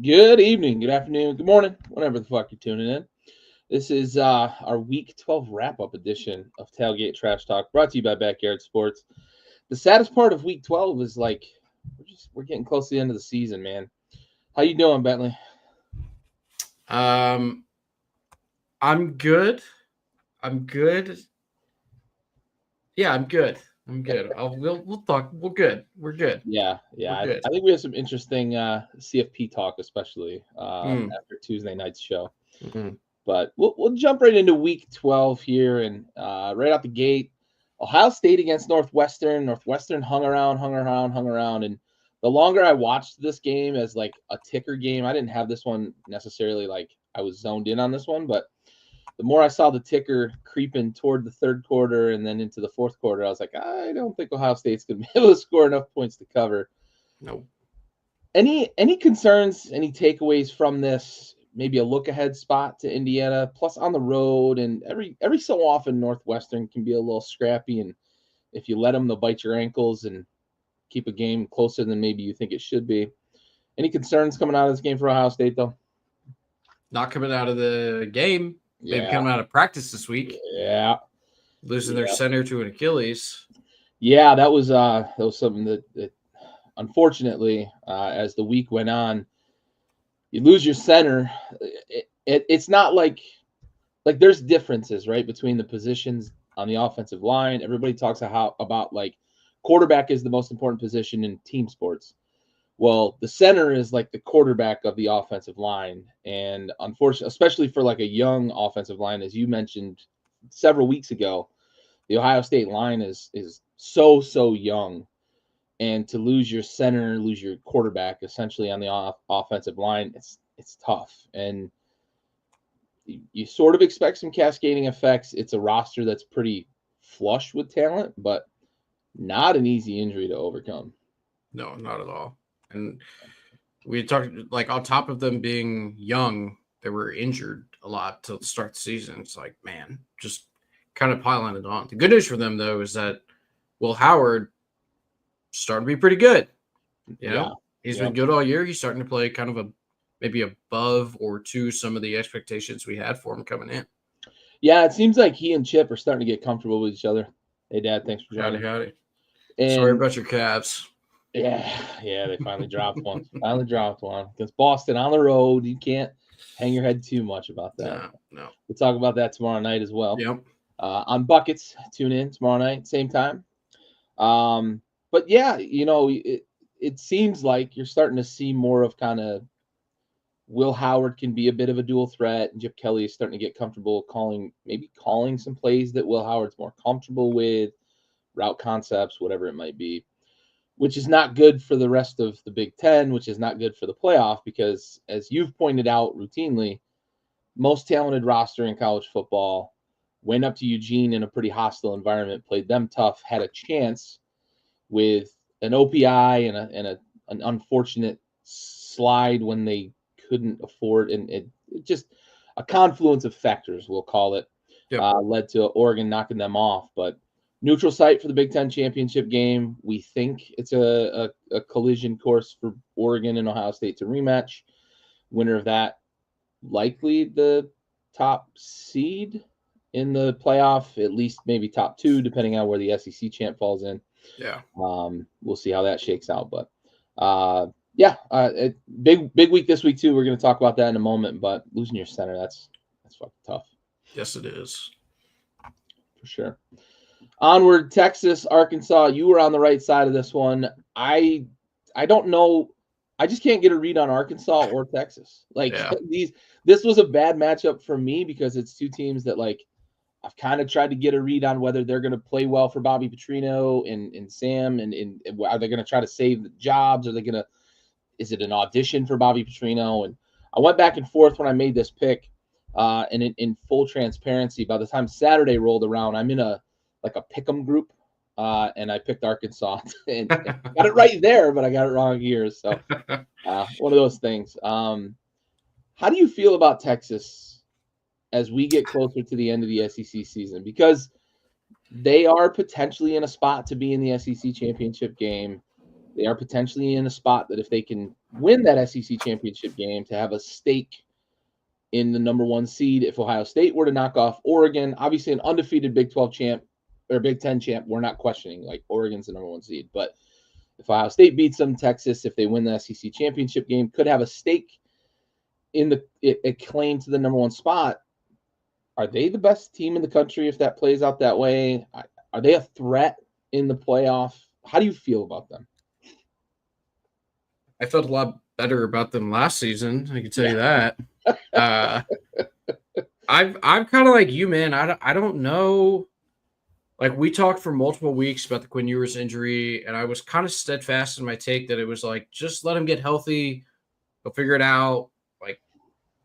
Good evening, good afternoon, good morning, whenever the fuck you're tuning in. This is our Week 12 wrap-up edition of Tailgate Trash Talk, brought to you by Backyard Sports. The saddest part of Week 12 is like we're getting close to the end of the season, man. How you doing, Bentley? Um, I'm good. I'm good. Yeah, I'm good. I'm good. We'll talk. We're good. We're good. Yeah, We're yeah. good. I think we have some interesting CFP talk, especially Mm, after Tuesday night's show. mm. But we'll jump right into Week 12 here, and right out the gate, Ohio State against Northwestern. Northwestern hung around, and the longer I watched this game as like a ticker game, I didn't have this one necessarily like I was zoned in on this one, but the more I saw the ticker creeping toward the third quarter and then into the fourth quarter, I was like, I don't think Ohio State's going to be able to score enough points to cover. Nope. Any concerns, any takeaways from this? Maybe a look ahead spot to Indiana, plus on the road, and every so often Northwestern can be a little scrappy, and if you let them, they'll bite your ankles and keep a game closer than maybe you think it should be. Any concerns coming out of this game for Ohio State though? Not coming out of the game. Maybe Yeah, coming out of practice this week. yeah, Losing their yeah, center to an Achilles. yeah. That was something that unfortunately, as the week went on, you lose your center. It's not like there's differences right between the positions on the offensive line. Everybody talks about like quarterback is the most important position in team sports. Well, the center is like the quarterback of the offensive line, and unfortunately, especially for like a young offensive line, as you mentioned several weeks ago, the Ohio State line is so young, and to lose your center, lose your quarterback essentially on the offensive line, it's tough. And you sort of expect some cascading effects. It's a roster that's pretty flush with talent, but not an easy injury to overcome. No, not at all. And we talked like on top of them being young, they were injured a lot to start the season. It's like, man, just kind of piling it on. The good news for them though is that Will Howard starting to be pretty good. You Yeah. know, he's been Yep. good all year. He's starting to play kind of a maybe above or to some of the expectations we had for him coming in. Yeah, it seems like he and Chip are starting to get comfortable with each other. Hey, Dad, thanks for Howdy, joining. howdy. Sorry And about your Cavs. yeah, they finally dropped one. Finally dropped one against Boston on the road. You can't hang your head too much about that. No, no. We'll talk about that tomorrow night as well. Yep. On Buckets, tune in tomorrow night, same time. But yeah, it seems like you're starting to see more of kind of Will Howard can be a bit of a dual threat, and Chip Kelly is starting to get comfortable calling some plays that Will Howard's more comfortable with, route concepts, whatever it might be, which is not good for the rest of the Big Ten, which is not good for the playoff because, as you've pointed out routinely, most talented roster in college football went up to Eugene in a pretty hostile environment, played them tough, had a chance with an OPI and an unfortunate slide when they couldn't afford, and it just a confluence of factors, we'll call it, Yep. led to Oregon knocking them off. But neutral site for the Big Ten championship game. We think it's a collision course for Oregon and Ohio State to rematch. Winner of that likely the top seed in the playoff, at least maybe top two, depending on where the SEC champ falls in. Yeah. We'll see how that shakes out, but yeah, big week this week too. We're going to talk about that in a moment. But losing your center, that's fucking tough Yes, it is. for sure. Onward, Texas, Arkansas. You were on the right side of this one. I don't know. I just can't get a read on Arkansas or Texas. Like Yeah. this was a bad matchup for me because it's two teams that like I've kind of tried to get a read on whether they're going to play well for Bobby Petrino and Sam, and are they going to try to save the jobs? Are they going to? Is it an audition for Bobby Petrino? And I went back and forth when I made this pick. And in full transparency, by the time Saturday rolled around, I'm in a pick'em group, and I picked Arkansas and got it right there, but I got it wrong here. So one of those things. How do you feel about Texas as we get closer to the end of the SEC season? Because they are potentially in a spot to be in the SEC championship game. they are potentially in a spot that if they can win that SEC championship game to have a stake in the number 1 seed. If Ohio State were to knock off Oregon, obviously an undefeated Big 12 champ or Big 10 champ, we're not questioning, like, Oregon's the number 1 seed. But if Ohio State beats them, Texas, if they win the SEC championship game, could have a stake in a claim to the number 1 spot. Are they the best team in the country if that plays out that way? Are they a threat in the playoff? How do you feel about them? I felt a lot better about them last season. I can tell you that. I'm kind of like you, man. I don't know. Like, we talked for multiple weeks about the Quinn Ewers injury, and I was kind of steadfast in my take that it was like, just let him get healthy. He'll figure it out. Like,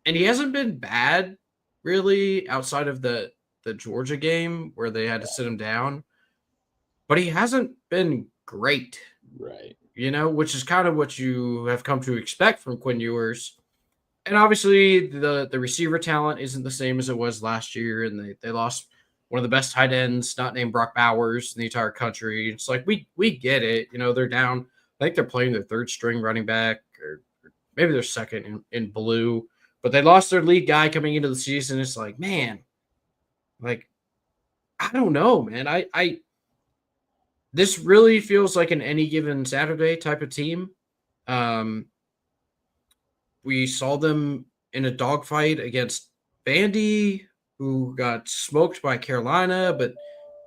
and he hasn't been bad, really, outside of the Georgia game where they had to sit him down. But he hasn't been great. Right. You know, which is kind of what you have come to expect from Quinn Ewers. And obviously the receiver talent isn't the same as it was last year, and they lost one of the best tight ends, not named Brock Bowers, in the entire country. It's like, we get it. You know, they're down. I think they're playing their 3rd string running back, or maybe their 2nd in blue. But they lost their lead guy coming into the season. It's like, man, like, I don't know, man. I this really feels like an any given Saturday type of team. We saw them in a dogfight against Vandy, who got smoked by Carolina, but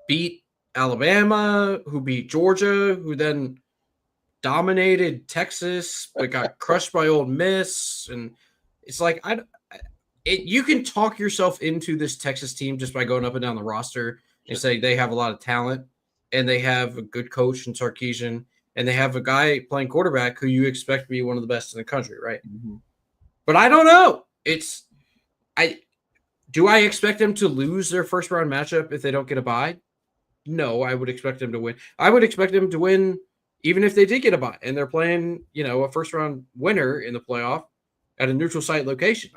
beat Alabama, who beat Georgia, who then dominated Texas, but got crushed by Ole Miss. And it's like, you can talk yourself into this Texas team just by going up and down the roster and say they have a lot of talent, and they have a good coach in Sarkisian, and they have a guy playing quarterback who you expect to be one of the best in the country, right? Mm-hmm. But I don't know. Do I expect them to lose their first round matchup if they don't get a bye? No, I would expect them to win. I would expect them to win even if they did get a bye and they're playing, a first round winner in the playoff at a neutral site location.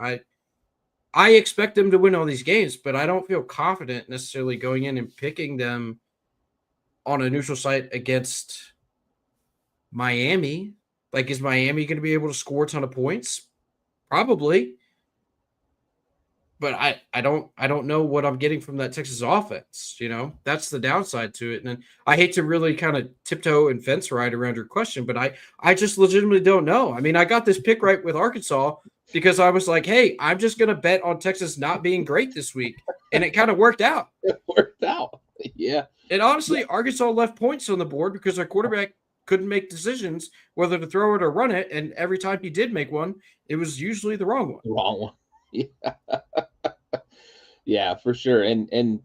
I expect them to win all these games, but I don't feel confident necessarily going in and picking them on a neutral site against Miami. Like, is Miami going to be able to score a ton of points? Probably. But I don't know what I'm getting from that Texas offense. That's the downside to it. And I hate to really kind of tiptoe and fence ride around your question, but I just legitimately don't know. I mean, I got this pick right with Arkansas because I was like, hey, I'm just going to bet on Texas not being great this week. And it kind of worked out. It worked out. Yeah. And honestly, Arkansas left points on the board because their quarterback couldn't make decisions whether to throw it or run it. And every time he did make one, it was usually the wrong one. The wrong one. Yeah. Yeah, for sure. And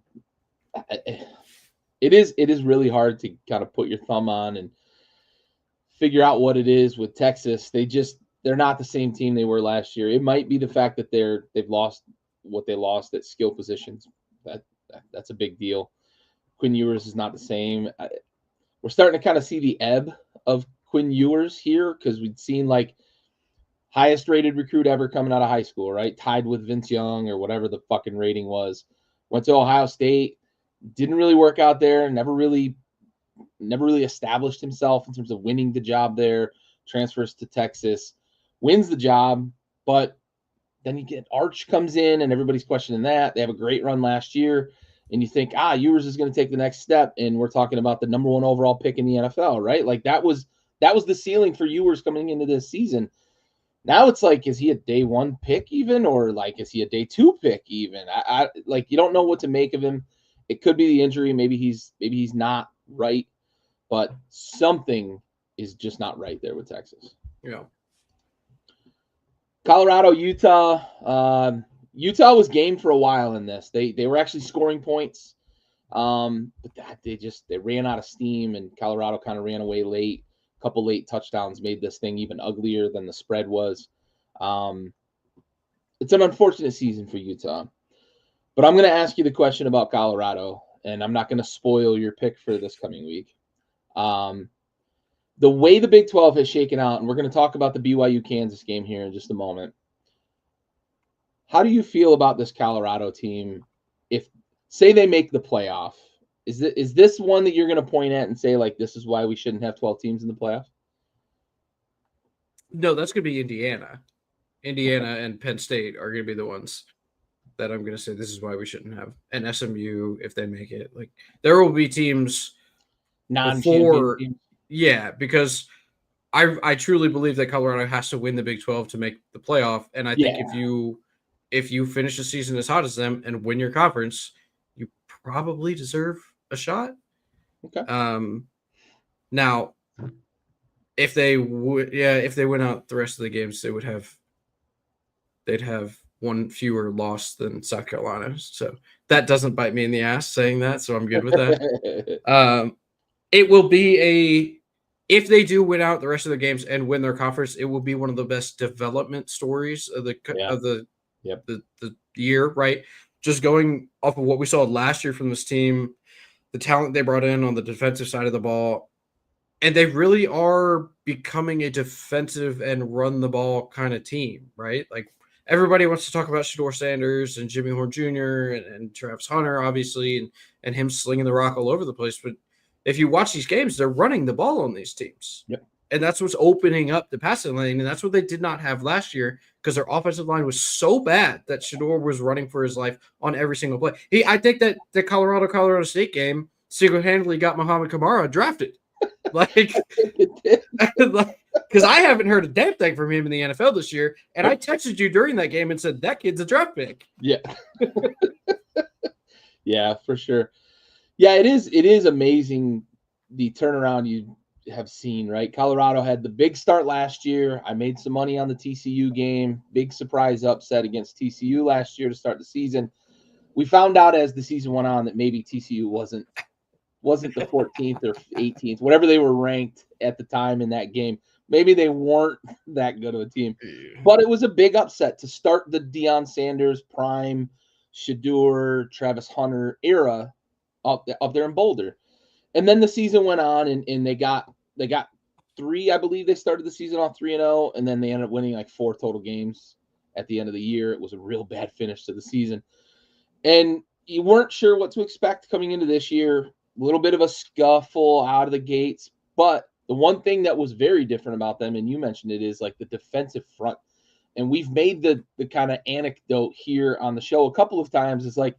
it is really hard to kind of put your thumb on and figure out what it is with Texas. They're not the same team they were last year. It might be the fact that they've lost what they lost at skill positions. That's a big deal. Quinn Ewers is not the same. We're starting to kind of see the ebb of Quinn Ewers here because we'd seen like highest rated recruit ever coming out of high school, right? Tied with Vince Young or whatever the fucking rating was. Went to Ohio State, didn't really work out there, never really established himself in terms of winning the job there. Transfers to Texas, wins the job, but then you get Arch comes in and everybody's questioning that. They have a great run last year, and you think, Ewers is going to take the next step, and we're talking about the number 1 overall pick in the NFL, right? Like that was the ceiling for Ewers coming into this season. Now it's like, is he a day 1 pick even, or like, is he a day 2 pick even? I like, you don't know what to make of him. It could be the injury. Maybe he's not right, but something is just not right there with Texas. Yeah. Colorado, Utah. Utah was game for a while in this. They were actually scoring points, but they ran out of steam, and Colorado kind of ran away late. Couple late touchdowns made this thing even uglier than the spread was. It's an unfortunate season for Utah. But I'm going to ask you the question about Colorado, and I'm not going to spoil your pick for this coming week. The way the Big 12 has shaken out, and we're going to talk about the BYU-Kansas game here in just a moment. How do you feel about this Colorado team if, say, they make the playoff? Is this one that you're going to point at and say, like, this is why we shouldn't have 12 teams in the playoff? No, that's going to be Indiana. Indiana and Penn State are going to be the ones that I'm going to say this is why we shouldn't have. And SMU, if they make it, like there will be teams Non-champion before, teams. yeah, because I truly believe that Colorado has to win the Big 12 to make the playoff. And I think Yeah. if you finish the season as hot as them and win your conference, you probably deserve a shot. Okay. Now, if they win out the rest of the games, they'd have one fewer loss than South Carolina. So that doesn't bite me in the ass saying that. So I'm good with that. It will be if they do win out the rest of the games and win their conference, it will be one of the best development stories of the year, right? Just going off of what we saw last year from this team, the talent they brought in on the defensive side of the ball, and they really are becoming a defensive and run the ball kind of team, right? Like everybody wants to talk about Shador Sanders and Jimmy Horn Jr. and Travis Hunter, obviously, and him slinging the rock all over the place. But if you watch these games, they're running the ball on these teams. Yep. And that's what's opening up the passing lane. And that's what they did not have last year because their offensive line was so bad that Shador was running for his life on every single play. I think that the Colorado State game single-handedly got Muhammad Kamara drafted. Like, because I haven't heard a damn thing from him in the NFL this year. And I texted you during that game and said, that kid's a draft pick. Yeah. Yeah, for sure. Yeah, it is amazing the turnaround you have seen, right? Colorado had the big start last year. I made some money on the TCU game. Big surprise upset against TCU last year to start the season. We found out as the season went on that maybe TCU wasn't the 14th or 18th, whatever they were ranked at the time in that game. Maybe they weren't that good of a team. But it was a big upset to start the Deion Sanders prime, Shador, Travis Hunter era up there in Boulder. And then the season went on and they got three, I believe they started the season off 3-0, and then they ended up winning like 4 total games at the end of the year. It was a real bad finish to the season. And you weren't sure what to expect coming into this year. A little bit of a scuffle out of the gates. But the one thing that was very different about them, and you mentioned it, is like the defensive front. And we've made the kind of anecdote here on the show a couple of times. It's like,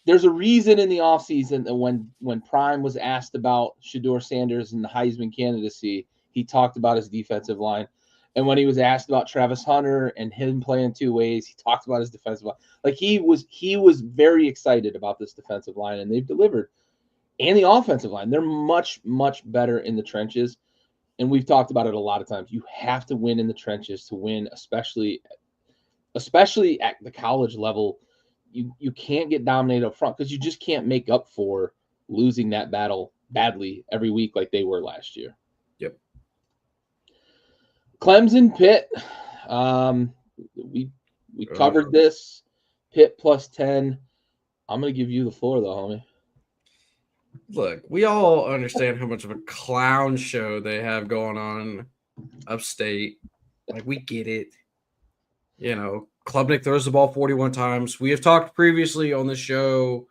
there's a reason in the offseason that when Prime was asked about Shador Sanders and the Heisman candidacy, he talked about his defensive line. And when he was asked about Travis Hunter and him playing 2 ways, he talked about his defensive line. Like he was very excited about this defensive line, and they've delivered. And the offensive line, they're much, much better in the trenches. And we've talked about it a lot of times. You have to win in the trenches to win, especially at the college level. You can't get dominated up front because you just can't make up for losing that battle badly every week like they were last year. Yep. Clemson, Pitt. We covered this. Pitt plus 10. I'm going to give you the floor, though, homie. Look, we all understand how much of a clown show they have going on upstate. Like, we get it. You know, Klubnik throws the ball 41 times. We have talked previously on the show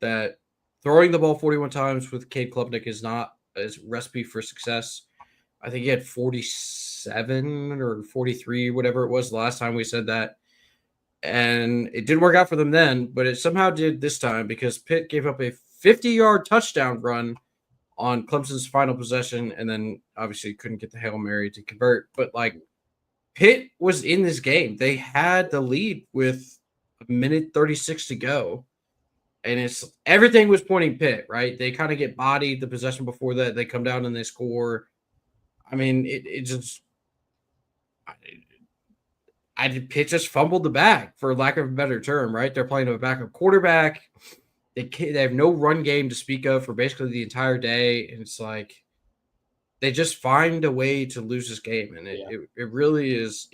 that throwing the ball 41 times with Cade Klubnik is not a recipe for success. I think he had 47 or 43, whatever it was the last time we said that. And it didn't work out for them then, but it somehow did this time because Pitt gave up a 50-yard touchdown run on Clemson's final possession and then obviously couldn't get the Hail Mary to convert. But, like, Pitt was in this game. They had the lead with a minute 36 to go. And everything was pointing Pitt, right? They kind of get bodied the possession before that. They come down and they score. I mean, Pitt just fumbled the bag, for lack of a better term, right? They're playing a backup quarterback. They have no run game to speak of for basically the entire day. And it's like, they just find a way to lose this game. And it really is.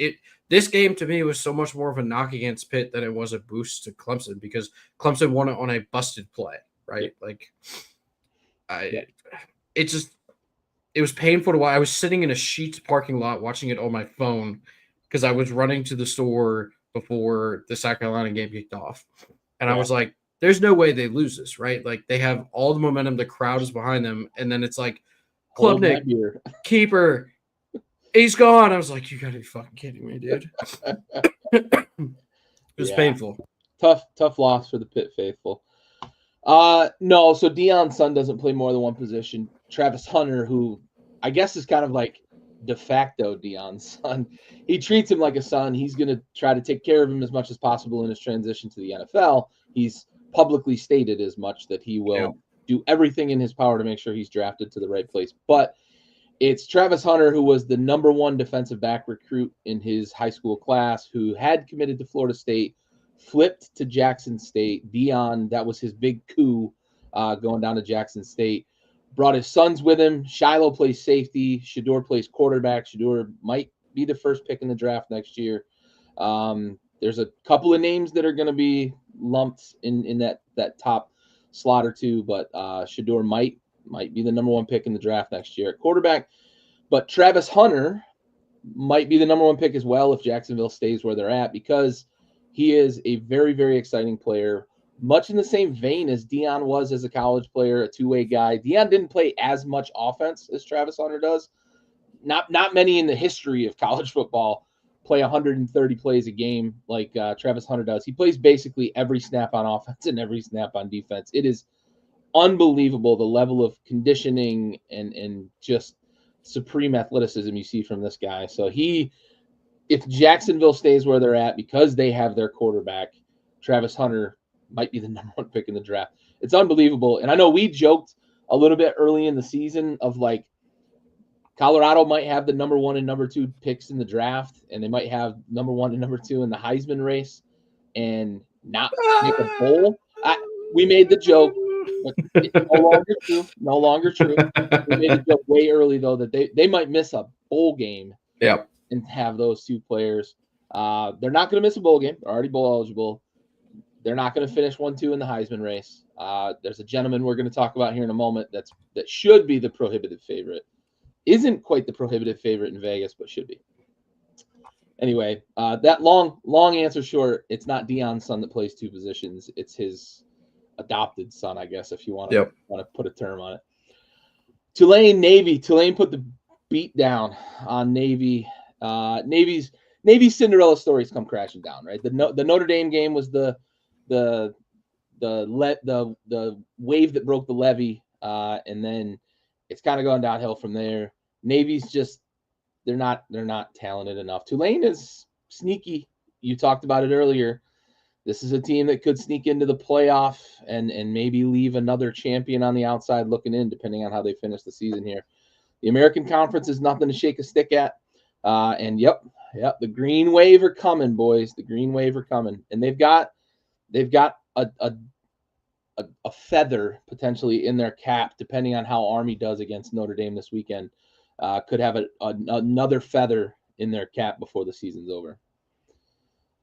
This game to me was so much more of a knock against Pitt than it was a boost to Clemson because Clemson won it on a busted play, right? Like, it was painful to watch. I was sitting in a Sheetz parking lot watching it on my phone because I was running to the store before the South Carolina game kicked off. And I was like, there's no way they lose this, right? Like, they have all the momentum. The crowd is behind them. And then it's like, Klubnik, keeper, he's gone. I was like, you gotta be fucking kidding me, dude. It was painful. Tough loss for the Pitt faithful. No, so Deion's son doesn't play more than one position. Travis Hunter, who I guess is kind of like de facto Deion's son, he treats him like a son. He's going to try to take care of him as much as possible in his transition to the NFL. He's publicly stated as much that he will do everything in his power to make sure he's drafted to the right place. But it's Travis Hunter, who was the number one defensive back recruit in his high school class, who had committed to Florida State, flipped to Jackson State. Deion, that was his big coup going down to Jackson State. Brought his sons with him. Shiloh plays safety. Shador plays quarterback. Shador might be the first pick in the draft next year. There's a couple of names that are going to be lumped in that top slot or two, but Shador might be the number one pick in the draft next year at quarterback. But Travis Hunter might be the number one pick as well if Jacksonville stays where they're at, because he is a very, very exciting player, much in the same vein as Deion was as a college player, a two-way guy. Deion didn't play as much offense as Travis Hunter does. Not many in the history of college football play 130 plays a game like Travis Hunter does. He plays basically every snap on offense and every snap on defense. It is unbelievable the level of conditioning and just supreme athleticism you see from this guy. So if Jacksonville stays where they're at because they have their quarterback, Travis Hunter might be the number one pick in the draft. It's unbelievable. And I know we joked a little bit early in the season of like Colorado might have the number one and number two picks in the draft, and they might have number one and number two in the Heisman race and not make a bowl. We made the joke, but it's no longer true. We made the joke way early, though, that they might miss a bowl game and have those two players. They're not going to miss a bowl game. They're already bowl eligible. They're not going to finish 1-2 in the Heisman race. There's a gentleman we're going to talk about here in a moment that should be the prohibitive favorite. Isn't quite the prohibitive favorite in Vegas, but should be. Anyway, that long answer short, it's not Deion's son that plays two positions. It's his adopted son, I guess, if you want to put a term on it. Tulane, Navy. Tulane put the beat down on Navy. Navy's Cinderella stories come crashing down, right? The Notre Dame game was the wave that broke the levee, and then it's kind of going downhill from there. Navy's just they're not talented enough. Tulane is sneaky. You talked about it earlier. This is a team that could sneak into the playoff and maybe leave another champion on the outside looking in, depending on how they finish the season here. The American Conference is nothing to shake a stick at. And yep, the green wave are coming, boys. The green wave are coming, and they've got a feather potentially in their cap, depending on how Army does against Notre Dame this weekend. Could have another feather in their cap before the season's over.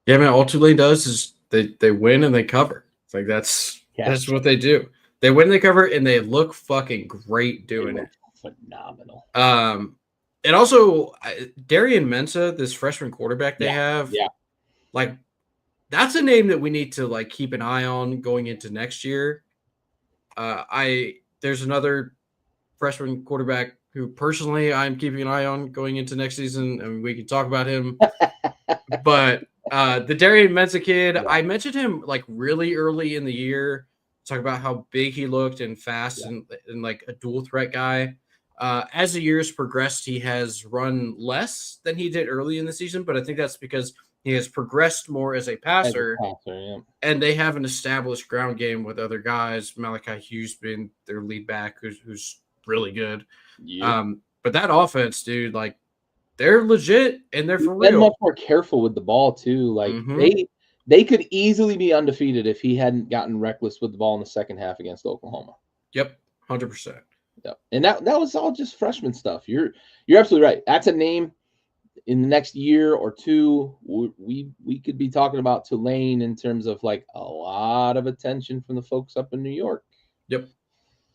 Yeah, man. All Tulane does is they win and they cover. It's like that's what they do. They win, they cover, and they look fucking great doing it. Phenomenal. And also Darian Mensah, this freshman quarterback they have. Yeah. Like that's a name that we need to like keep an eye on going into next year. There's another freshman quarterback who personally I'm keeping an eye on going into next season, and we can talk about him. But the Darian Mensah kid, I mentioned him like really early in the year, talk about how big he looked and fast and like a dual threat guy. As the years progressed, he has run less than he did early in the season, but I think that's because he has progressed more as a passer, and they have an established ground game with other guys. Malachi Hughes been their lead back, who's really good. Yeah. But that offense, dude, like they're legit and they're for real. Been much more careful with the ball too. Like they could easily be undefeated if he hadn't gotten reckless with the ball in the second half against Oklahoma. Yep, 100%. Yep, and that was all just freshman stuff. You're absolutely right. That's a name. In the next year or two, we could be talking about Tulane in terms of like a lot of attention from the folks up in New York. Yep.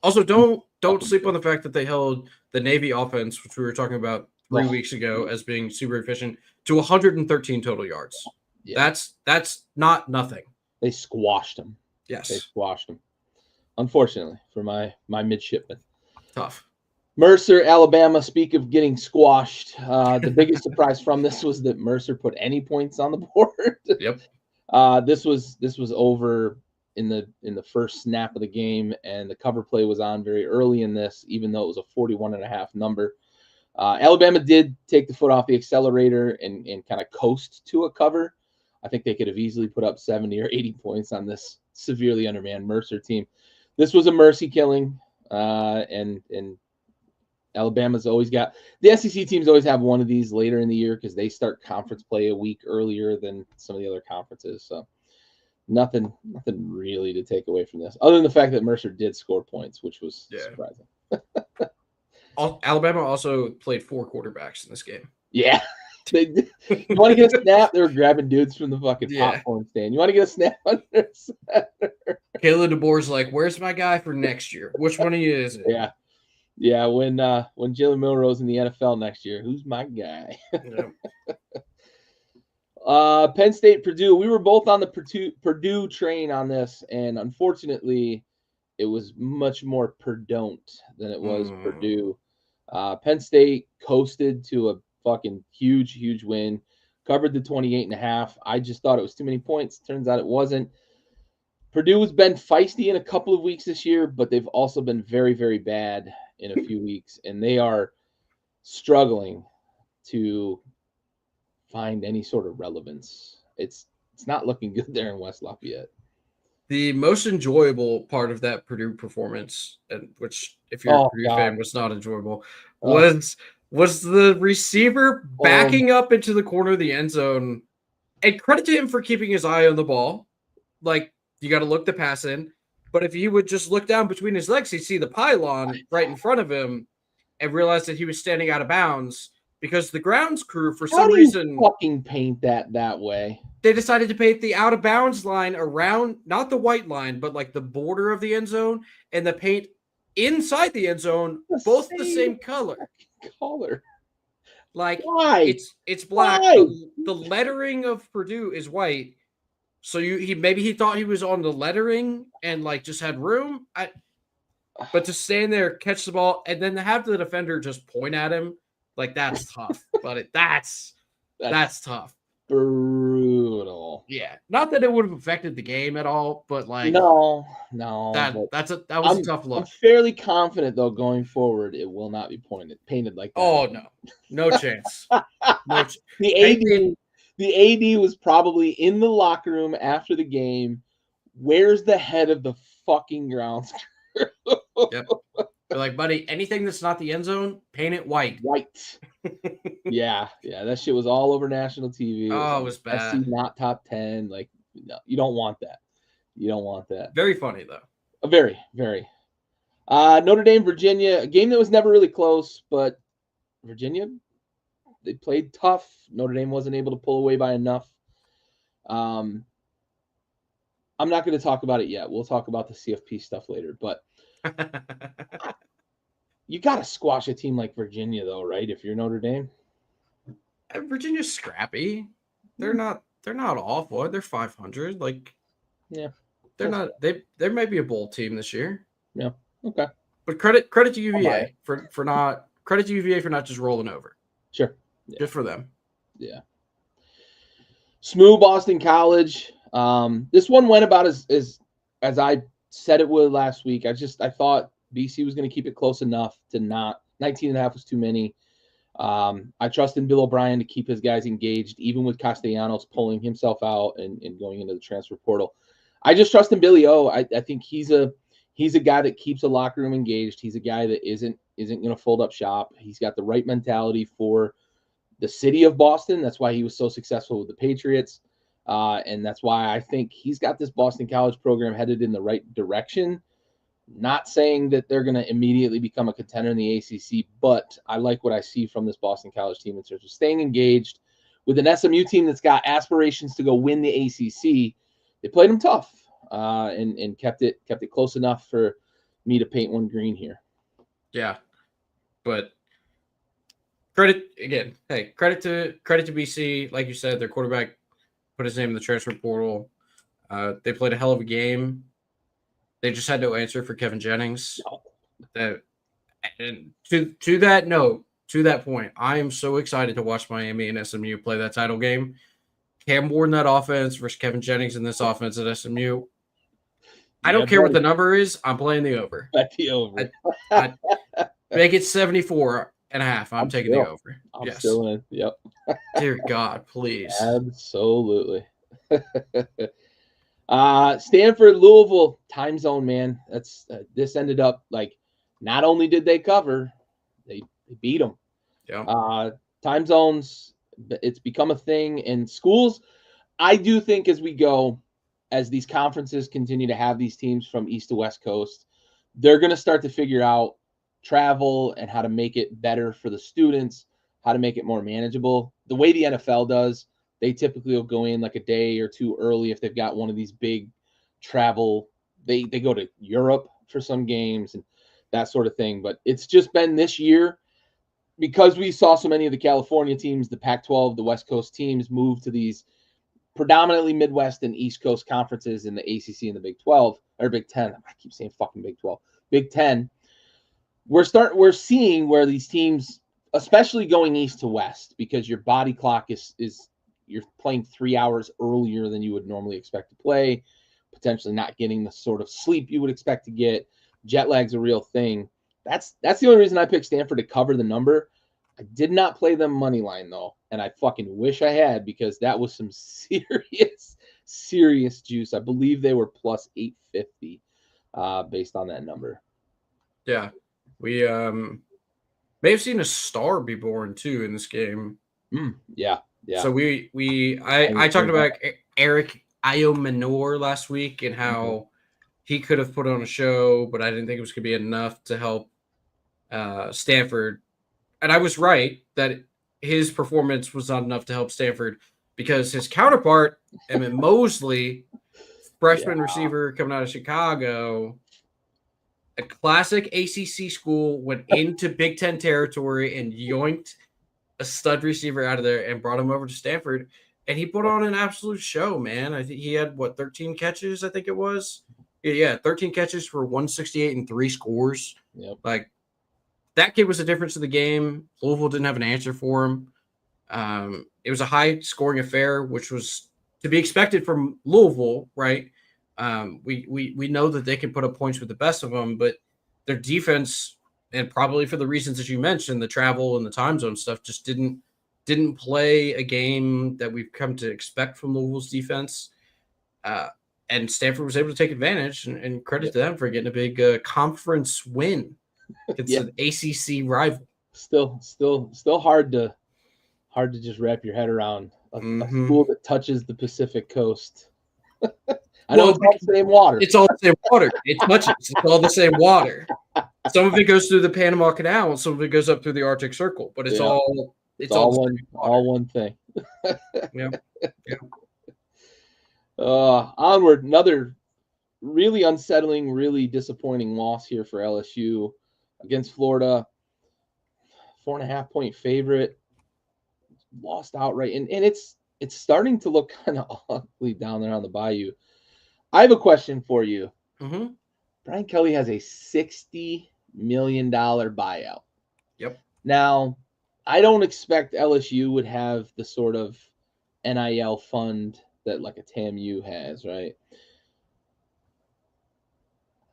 Also, don't sleep on the fact that they held the Navy offense, which we were talking about 3 weeks ago, as being super efficient, to 113 total yards. Yeah. That's not nothing. They squashed them. Yes, they squashed them. Unfortunately for my midshipmen. Tough. Mercer, Alabama. Speak of getting squashed. The biggest surprise from this was that Mercer put any points on the board. Yep. This was over in the first snap of the game, and the cover play was on very early in this, even though it was a 41.5 number. Alabama did take the foot off the accelerator and kind of coast to a cover. I think they could have easily put up 70 or 80 points on this severely undermanned Mercer team. This was a mercy killing, and Alabama's always got the SEC teams always have one of these later in the year because they start conference play a week earlier than some of the other conferences. So nothing really to take away from this, other than the fact that Mercer did score points, which was surprising. Alabama also played 4 quarterbacks in this game. Yeah. You want to get a snap? They were grabbing dudes from the fucking popcorn stand. You want to get a snap under center? Kayla DeBoer's like, where's my guy for next year? Which one of you is it? Yeah. Yeah, when Jalen Milroe's in the NFL next year, who's my guy? Yep. Penn State, Purdue. We were both on the Purdue train on this, and unfortunately, it was much more Purdue than it was Purdue. Penn State coasted to a fucking huge win, covered the 28.5. I just thought it was too many points. Turns out it wasn't. Purdue has been feisty in a couple of weeks this year, but they've also been very, very bad in a few weeks, and they are struggling to find any sort of relevance. It's not looking good there in West Lafayette. The most enjoyable part of that Purdue performance, and which, if you're a Purdue fan, was not enjoyable, was the receiver backing up into the corner of the end zone. And credit to him for keeping his eye on the ball. Like, you got to look the pass in. But if he would just look down between his legs, he'd see the pylon right in front of him and realize that he was standing out of bounds because the grounds crew, for some reason, fucking paint that way. They decided to paint the out of bounds line around, not the white line, but like the border of the end zone, and the paint inside the end zone, both the same color. Like, why? It's black. The lettering of Purdue is white. So maybe he thought he was on the lettering and like just had room. But to stand there, catch the ball, and then to have the defender just point at him, like, that's tough. But that's tough. Brutal. Yeah, not that it would have affected the game at all, but like no. That was a tough look. I'm fairly confident though going forward it will not be painted like that. Oh no chance. No. The AD was probably in the locker room after the game. Where's the head of the fucking grounds crew? Yep. They're like, buddy, anything that's not the end zone, paint it white. White. Yeah. That shit was all over national TV. It was bad. SC not top 10. Like, no, you don't want that. You don't want that. Very funny though. Very, very. Notre Dame, Virginia, a game that was never really close, but Virginia, they played tough. Notre Dame wasn't able to pull away by enough. I'm not going to talk about it yet. We'll talk about the CFP stuff later, but you got to squash a team like Virginia, though, right? If you're Notre Dame, Virginia's scrappy. They're not awful. They're 500. Like, yeah, they're not. They might be a bowl team this year. Yeah. Okay. But credit to UVA for not just rolling over. Sure. Yeah. Good for them. Yeah. SMU Boston College. This one went about as I said it would last week. I thought BC was going to keep it close enough to not. 19.5 was too many. I trust in Bill O'Brien to keep his guys engaged, even with Castellanos pulling himself out and going into the transfer portal. I just trust in Billy O. I think he's a guy that keeps the locker room engaged. He's a guy that isn't going to fold up shop. He's got the right mentality for the city of Boston. That's why he was so successful with the Patriots. And that's why I think he's got this Boston College program headed in the right direction. Not saying that they're going to immediately become a contender in the ACC, but I like what I see from this Boston College team in terms of staying engaged with an SMU team that's got aspirations to go win the ACC. They played them tough and kept it close enough for me to paint one green here. Yeah, but credit again. Hey, credit to BC. Like you said, their quarterback put his name in the transfer portal. They played a hell of a game. They just had no answer for Kevin Jennings. No. And to that note, to that point, I am so excited to watch Miami and SMU play that title game. Cam Ward in that offense versus Kevin Jennings in this offense at SMU. I Yeah, don't care what buddy. the number is. I'm playing the over. Bet the over. I make it 74.5. I'm taking the over. I'm Yes. still in. Yep. Dear God, please. Absolutely. Stanford, Louisville, time zone, man. That's this ended up like not only did they cover, they beat them. Yeah. Time zones, it's become a thing in schools. I do think as we go, as these conferences continue to have these teams from East to West Coast, they're going to start to figure out travel and how to make it better for the students, how to make it more manageable. The way the NFL does, they typically will go in like a day or two early if they've got one of these big travel. They go to Europe for some games and that sort of thing. But it's just been this year because we saw so many of the California teams, the Pac-12, the West Coast teams move to these predominantly Midwest and East Coast conferences in the ACC and the Big 12 or Big 10. I keep saying fucking Big 12. Big 10. We're seeing where these teams, especially going east to west, because your body clock is you're playing 3 hours earlier than you would normally expect to play, potentially not getting the sort of sleep you would expect to get. Jet lag's a real thing. That's the only reason I picked Stanford to cover the number. I did not play them money line though, and I fucking wish I had because that was some serious juice. I believe they were plus 850 based on that number. Yeah. We may have seen a star be born too in this game. Yeah. So I talked about Eric Iomanor last week and how he could have put on a show, but I didn't think it was going to be enough to help Stanford. And I was right that his performance was not enough to help Stanford because his counterpart, Emmett Mosley, freshman receiver coming out of Chicago, a classic ACC school, went into Big Ten territory and yoinked a stud receiver out of there and brought him over to Stanford. And he put on an absolute show, man. I think he had 13 catches, I think it was. Yeah, 13 catches for 168 and 3 scores. Yep. Like, that kid was the difference of the game. Louisville didn't have an answer for him. It was a high-scoring affair, which was to be expected from Louisville, right? We know that they can put up points with the best of them, but their defense, and probably for the reasons that you mentioned, the travel and the time zone stuff, just didn't play a game that we've come to expect from Louisville's defense. And Stanford was able to take advantage, and credit to them for getting a big conference win. It's an ACC rival. Still hard to just wrap your head around a school that touches the Pacific Coast. I know it's all the same water. It's all the same water. It's all the same water. Some of it goes through the Panama Canal, and some of it goes up through the Arctic Circle. But it's all one thing. Yeah. Onward, another really unsettling, really disappointing loss here for LSU against Florida. 4.5-point favorite, lost outright, and it's starting to look kind of ugly down there on the Bayou. I have a question for you. Brian Kelly has a $60 million buyout. Yep. Now, I don't expect LSU would have the sort of NIL fund that like a TAMU has, right?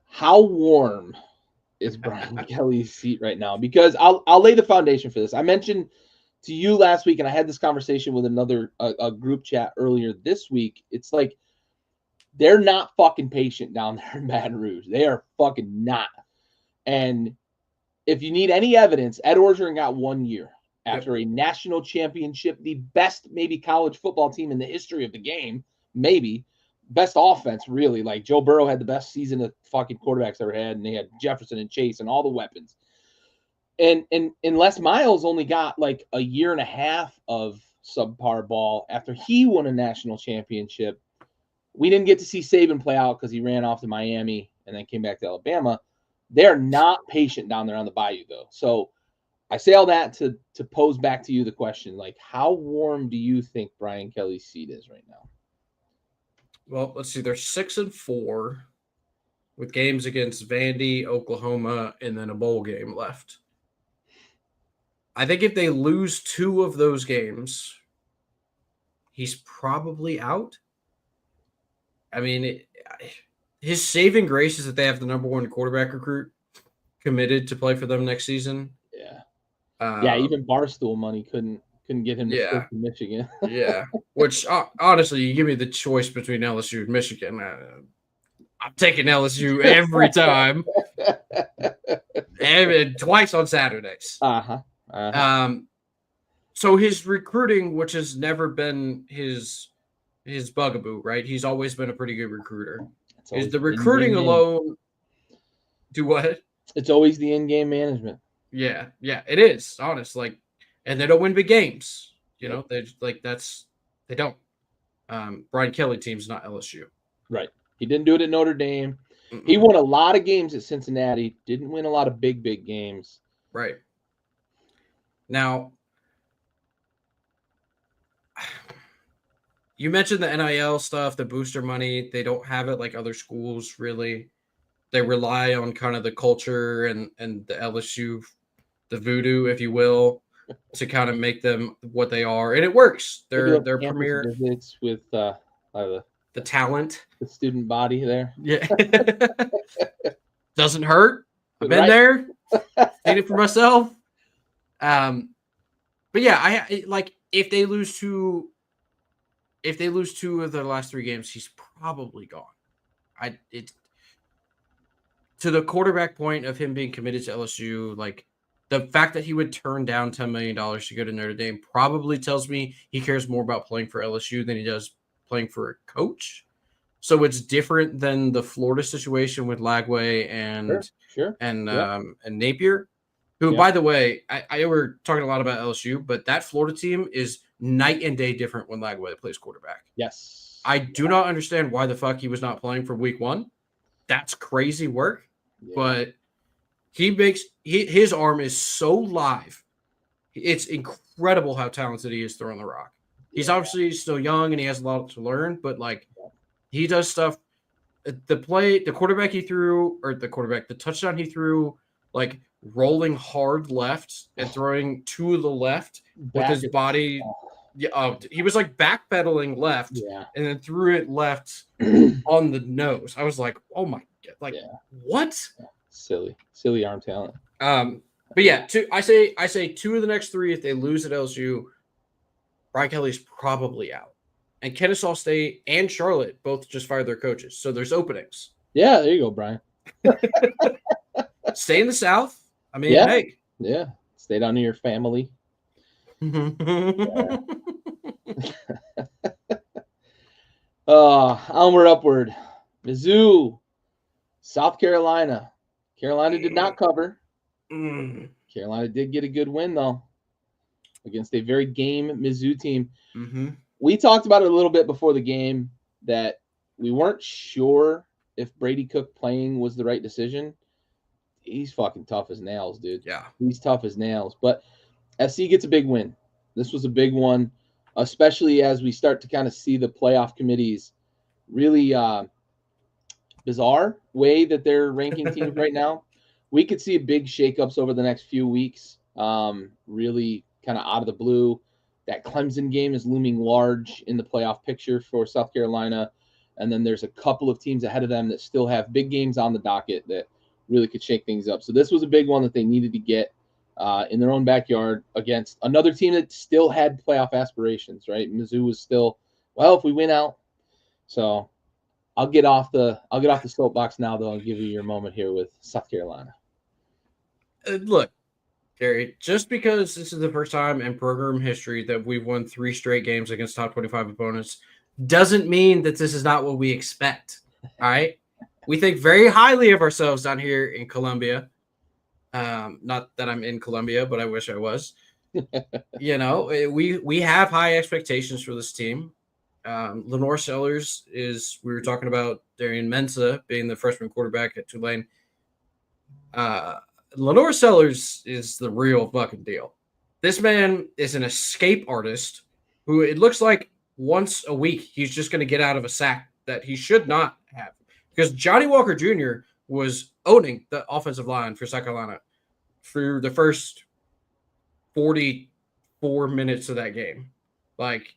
How warm is Brian Kelly's seat right now? Because I'll lay the foundation for this. I mentioned to you last week, and I had this conversation with another a group chat earlier this week. It's like they're not fucking patient down there in Baton Rouge. They are fucking not. And if you need any evidence, Ed Orgeron got 1 year after a national championship, the best maybe college football team in the history of the game, maybe. Best offense, really. Like Joe Burrow had the best season that fucking quarterbacks ever had, and they had Jefferson and Chase and all the weapons. And Les Miles only got like a year and a half of subpar ball after he won a national championship. We didn't get to see Saban play out because he ran off to Miami and then came back to Alabama. They're not patient down there on the Bayou, though. So I say all that to pose back to you the question, like, how warm do you think Brian Kelly's seat is right now? Well, let's see. They're 6-4. with games against Vandy, Oklahoma, and then a bowl game left. I think if they lose 2 of those games, he's probably out. I mean, his saving grace is that they have the number 1 quarterback recruit committed to play for them next season. Yeah. Even Barstool money couldn't get him to stick to Michigan. Yeah. Which honestly, you give me the choice between LSU and Michigan, I'm taking LSU every time, and twice on Saturdays. So his recruiting, which has never been his bugaboo, right? He's always been a pretty good recruiter. Is the recruiting alone do what? It's always the in-game management. Yeah, it is, honest. Like, and they don't win big games. You know, they don't. Brian Kelly team's not LSU. Right. He didn't do it at Notre Dame. Mm-mm. He won a lot of games at Cincinnati. Didn't win a lot of big games. Right. Now, you mentioned the NIL stuff, the booster money. They don't have it like other schools, really. They rely on kind of the culture and the LSU, the voodoo, if you will, to kind of make them what they are. And it works. They're premier visits with the talent. The student body there. Yeah. Doesn't hurt. I've been there. Seen it for myself. But yeah, I like if they lose 2 of their last 3 games, he's probably gone. To the quarterback point of him being committed to LSU, like the fact that he would turn down $10 million to go to Notre Dame probably tells me he cares more about playing for LSU than he does playing for a coach. So it's different than the Florida situation with Lagway and Napier, who, by the way, I were talking a lot about LSU, but that Florida team is night and day different when Lagway plays quarterback. Yes. I do not understand why the fuck he was not playing for week 1. That's crazy work, but his arm is so live. It's incredible how talented he is throwing the rock. He's obviously still young and he has a lot to learn, but like he does stuff. The touchdown he threw, like rolling hard left and throwing to the left with his body. He was like backpedaling left and then threw it left on the nose. I was like, oh my God, what? Silly arm talent. But yeah, I say 2 of the next 3 if they lose at LSU, Brian Kelly's probably out. And Kennesaw State and Charlotte both just fired their coaches. So there's openings. Yeah, there you go, Brian. Stay in the South. I mean, hey. Yeah. Stay down near your family. Onward, upward. Mizzou, South Carolina. Carolina did not cover. Carolina did get a good win, though, against a very game Mizzou team. Mm-hmm. We talked about it a little bit before the game that we weren't sure if Brady Cook playing was the right decision. He's fucking tough as nails, dude. Yeah. He's tough as nails. But SC gets a big win. This was a big one, especially as we start to kind of see the playoff committees really bizarre way that they're ranking teams right now. We could see big shakeups over the next few weeks, really kind of out of the blue. That Clemson game is looming large in the playoff picture for South Carolina. And then there's a couple of teams ahead of them that still have big games on the docket that really could shake things up. So this was a big one that they needed to get in their own backyard against another team that still had playoff aspirations, right? Mizzou was still, well, if we win out. So I'll get off the soapbox now, though, and give you your moment here with South Carolina. Look, Gary, just because this is the first time in program history that we've won 3 straight games against top 25 opponents doesn't mean that this is not what we expect. All right. We think very highly of ourselves down here in Columbia. Not that I'm in Columbia, but I wish I was. We have high expectations for this team. Lenore Sellers we were talking about Darian Mensah being the freshman quarterback at Tulane. Lenore Sellers is the real fucking deal. This man is an escape artist who it looks like once a week he's just going to get out of a sack that he should not have. because Johnny Walker Jr. was owning the offensive line for South Carolina for the first 44 minutes of that game. Like,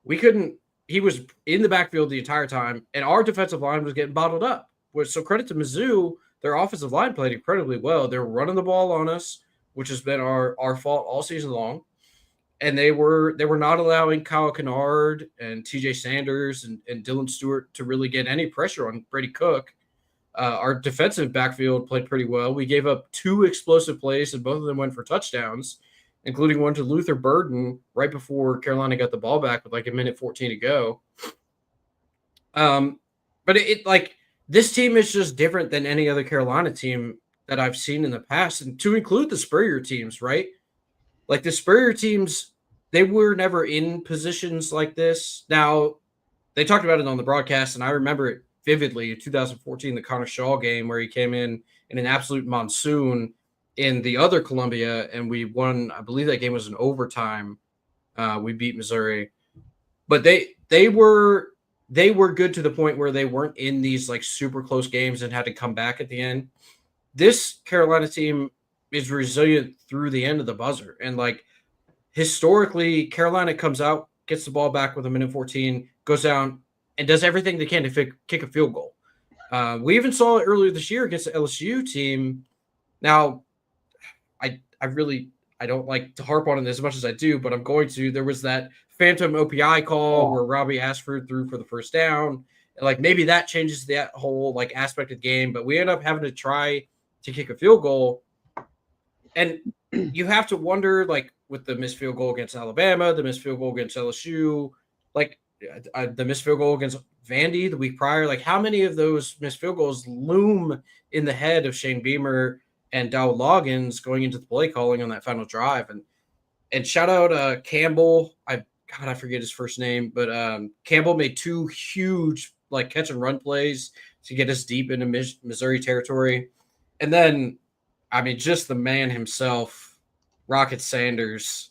we couldn't, he was in the backfield the entire time, and our defensive line was getting bottled up. So credit to Mizzou, their offensive line played incredibly well. They were running the ball on us, which has been our fault all season long. And they were not allowing Kyle Kennard and TJ Sanders and Dylan Stewart to really get any pressure on Brady Cook. Our defensive backfield played pretty well. We gave up 2 explosive plays, and both of them went for touchdowns, including one to Luther Burden right before Carolina got the ball back with like a minute 14 to go. But it like, this team is just different than any other Carolina team that I've seen in the past, and to include the Spurrier teams, right? Like, the Spurrier teams, they were never in positions like this. Now, they talked about it on the broadcast, and I remember it vividly. 2014, the Connor Shaw game, where he came in an absolute monsoon in the other Columbia, and we won. I believe that game was in overtime. We beat Missouri, but they were good to the point where they weren't in these like super close games and had to come back at the end. This Carolina team is resilient through the end of the buzzer, and like, historically, Carolina comes out, gets the ball back with a minute 14, goes down, and does everything they can to kick a field goal. We even saw it earlier this year against the LSU team. Now, I don't like to harp on it as much as I do, but I'm going to. There was that phantom OPI call where Robbie Ashford threw for the first down. And like, maybe that changes that whole like aspect of the game, but we end up having to try to kick a field goal. And you have to wonder, like, with the missed field goal against Alabama, the missed field goal against LSU, like the missed field goal against Vandy the week prior, like, how many of those missed field goals loom in the head of Shane Beamer and Dowd Loggins going into the play calling on that final drive? And shout out Campbell. I forget his first name, but Campbell made 2 huge like catch and run plays to get us deep into Missouri territory. And then, I mean, just the man himself, Rocket Sanders.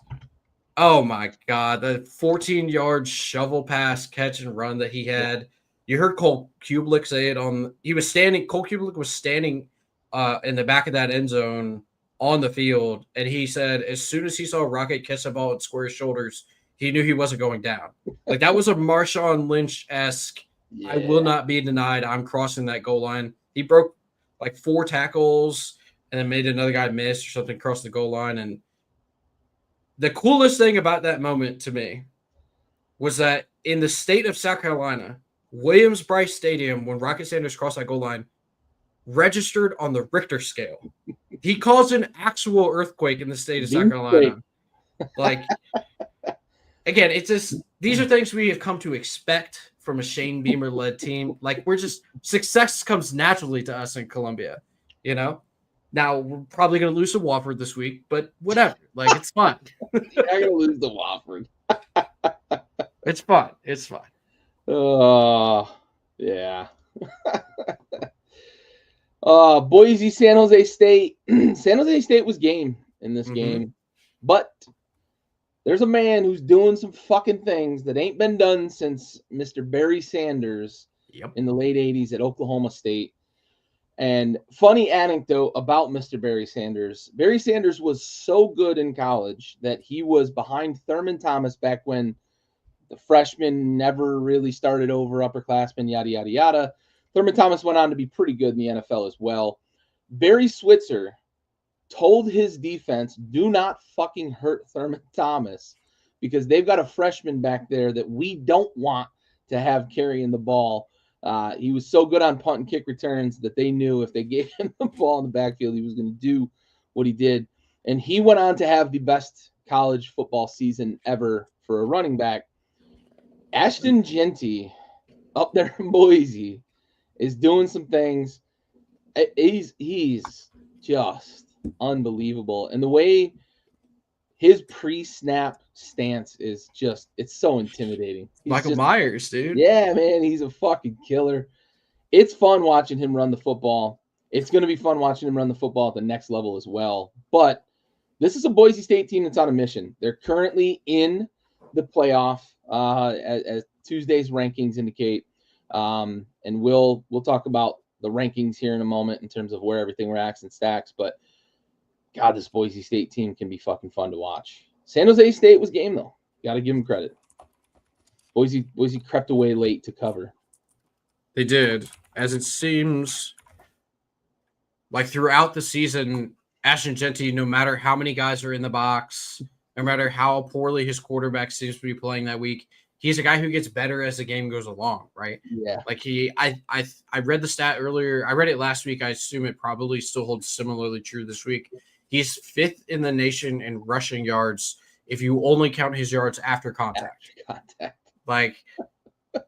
Oh my God, the 14-yard shovel pass, catch and run that he had. You heard Cole Kublik say it Cole Kublik was standing in the back of that end zone on the field, and he said as soon as he saw Rocket catch the ball and square his shoulders, he knew he wasn't going down. Like, that was a Marshawn Lynch-esque, I will not be denied, I'm crossing that goal line. He broke like 4 tackles and then made another guy miss or something across the goal line. And the coolest thing about that moment to me was that in the state of South Carolina, Williams-Brice Stadium, when Rocket Sanders crossed that goal line, registered on the Richter scale. He caused an actual earthquake in the state of South Carolina. Like, again, it's just, these are things we have come to expect from a Shane Beamer-led team. Like, success comes naturally to us in Columbia, you know? Now, we're probably going to lose to Wofford this week, but whatever. Like, it's fun. You're not going to lose to Wofford. It's fun. It's fun. Oh, yeah. Boise, San Jose State. San Jose State was game in this game. But there's a man who's doing some fucking things that ain't been done since Mr. Barry Sanders in the late 80s at Oklahoma State. And funny anecdote about Mr. Barry Sanders. Barry Sanders was so good in college that he was behind Thurman Thomas back when the freshmen never really started over upperclassmen, yada, yada, yada. Thurman Thomas went on to be pretty good in the NFL as well. Barry Switzer told his defense, do not fucking hurt Thurman Thomas because they've got a freshman back there that we don't want to have carrying the ball. He was so good on punt and kick returns that they knew if they gave him the ball in the backfield, he was going to do what he did. And he went on to have the best college football season ever for a running back. Ashton Genty up there in Boise is doing some things. He's just unbelievable. And the way his pre-snap stance is just, it's so intimidating. Michael Myers, dude. Yeah, man, he's a fucking killer. It's fun watching him run the football. It's going to be fun watching him run the football at the next level as well. But this is a Boise State team that's on a mission. They're currently in the playoff, as Tuesday's rankings indicate. And we'll talk about the rankings here in a moment in terms of where everything ranks and stacks. But God, this Boise State team can be fucking fun to watch. San Jose State was game though. Got to give them credit. Boise crept away late to cover. They did, as it seems like throughout the season, Ashton Jeanty, no matter how many guys are in the box, no matter how poorly his quarterback seems to be playing that week, he's a guy who gets better as the game goes along, right? Yeah. Like I read the stat earlier. I read it last week. I assume it probably still holds similarly true this week. He's 5th in the nation in rushing yards if you only count his yards after contact. Like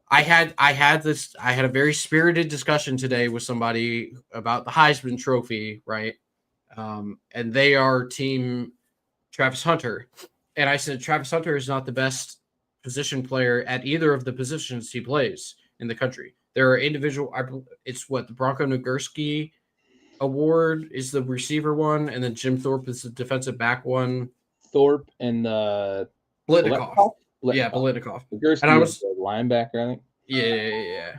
I had a very spirited discussion today with somebody about the Heisman Trophy, right? And they are team Travis Hunter. And I said Travis Hunter is not the best position player at either of the positions he plays in the country. There are individual. It's what the Bronco Nagurski Award is the receiver one, and then Jim Thorpe is the defensive back one. Thorpe and Blitnikoff. Yeah, Blitnikoff. Nagurski, and I was the linebacker, I think. Yeah.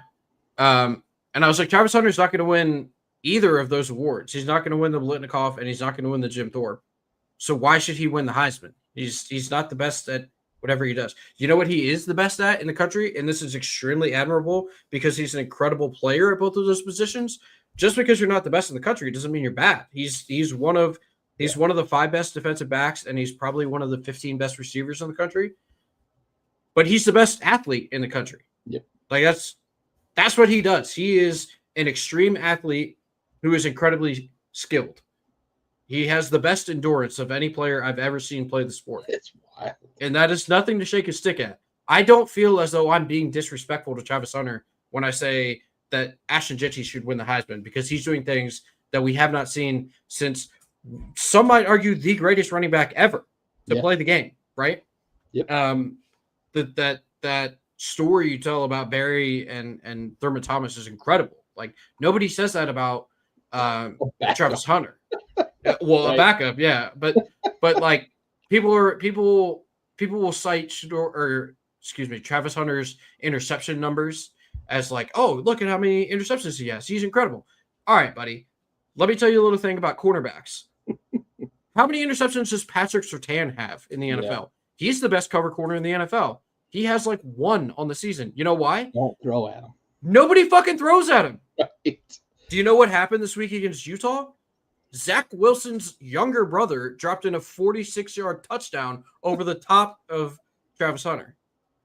And I was like, Travis Hunter's not going to win either of those awards. He's not going to win the Blitnikoff, and he's not going to win the Jim Thorpe. So why should he win the Heisman? He's not the best at whatever he does. You know what he is the best at in the country? And this is extremely admirable because he's an incredible player at both of those positions. Just because you're not the best in the country doesn't mean you're bad. He's one of the 5 best defensive backs, and he's probably one of the 15 best receivers in the country. But he's the best athlete in the country. Yep. Like that's what he does. He is an extreme athlete who is incredibly skilled. He has the best endurance of any player I've ever seen play the sport. It's wild. And that is nothing to shake a stick at. I don't feel as though I'm being disrespectful to Travis Hunter when I say that Ashton Jeanty should win the Heisman because he's doing things that we have not seen since some might argue the greatest running back ever to play the game, right? Yep. That story you tell about Barry and Thurman Thomas is incredible. Like nobody says that about Travis Hunter. Well, right. A backup, yeah, but like people will cite Travis Hunter's interception numbers as like, oh, look at how many interceptions he has. He's incredible. All right, buddy. Let me tell you a little thing about cornerbacks. How many interceptions does Patrick Surtain have in the NFL? Yeah. He's the best cover corner in the NFL. He has like 1 on the season. You know why? Don't throw at him. Nobody fucking throws at him. Right. Do you know what happened this week against Utah? Zach Wilson's younger brother dropped in a 46-yard touchdown over the top of Travis Hunter.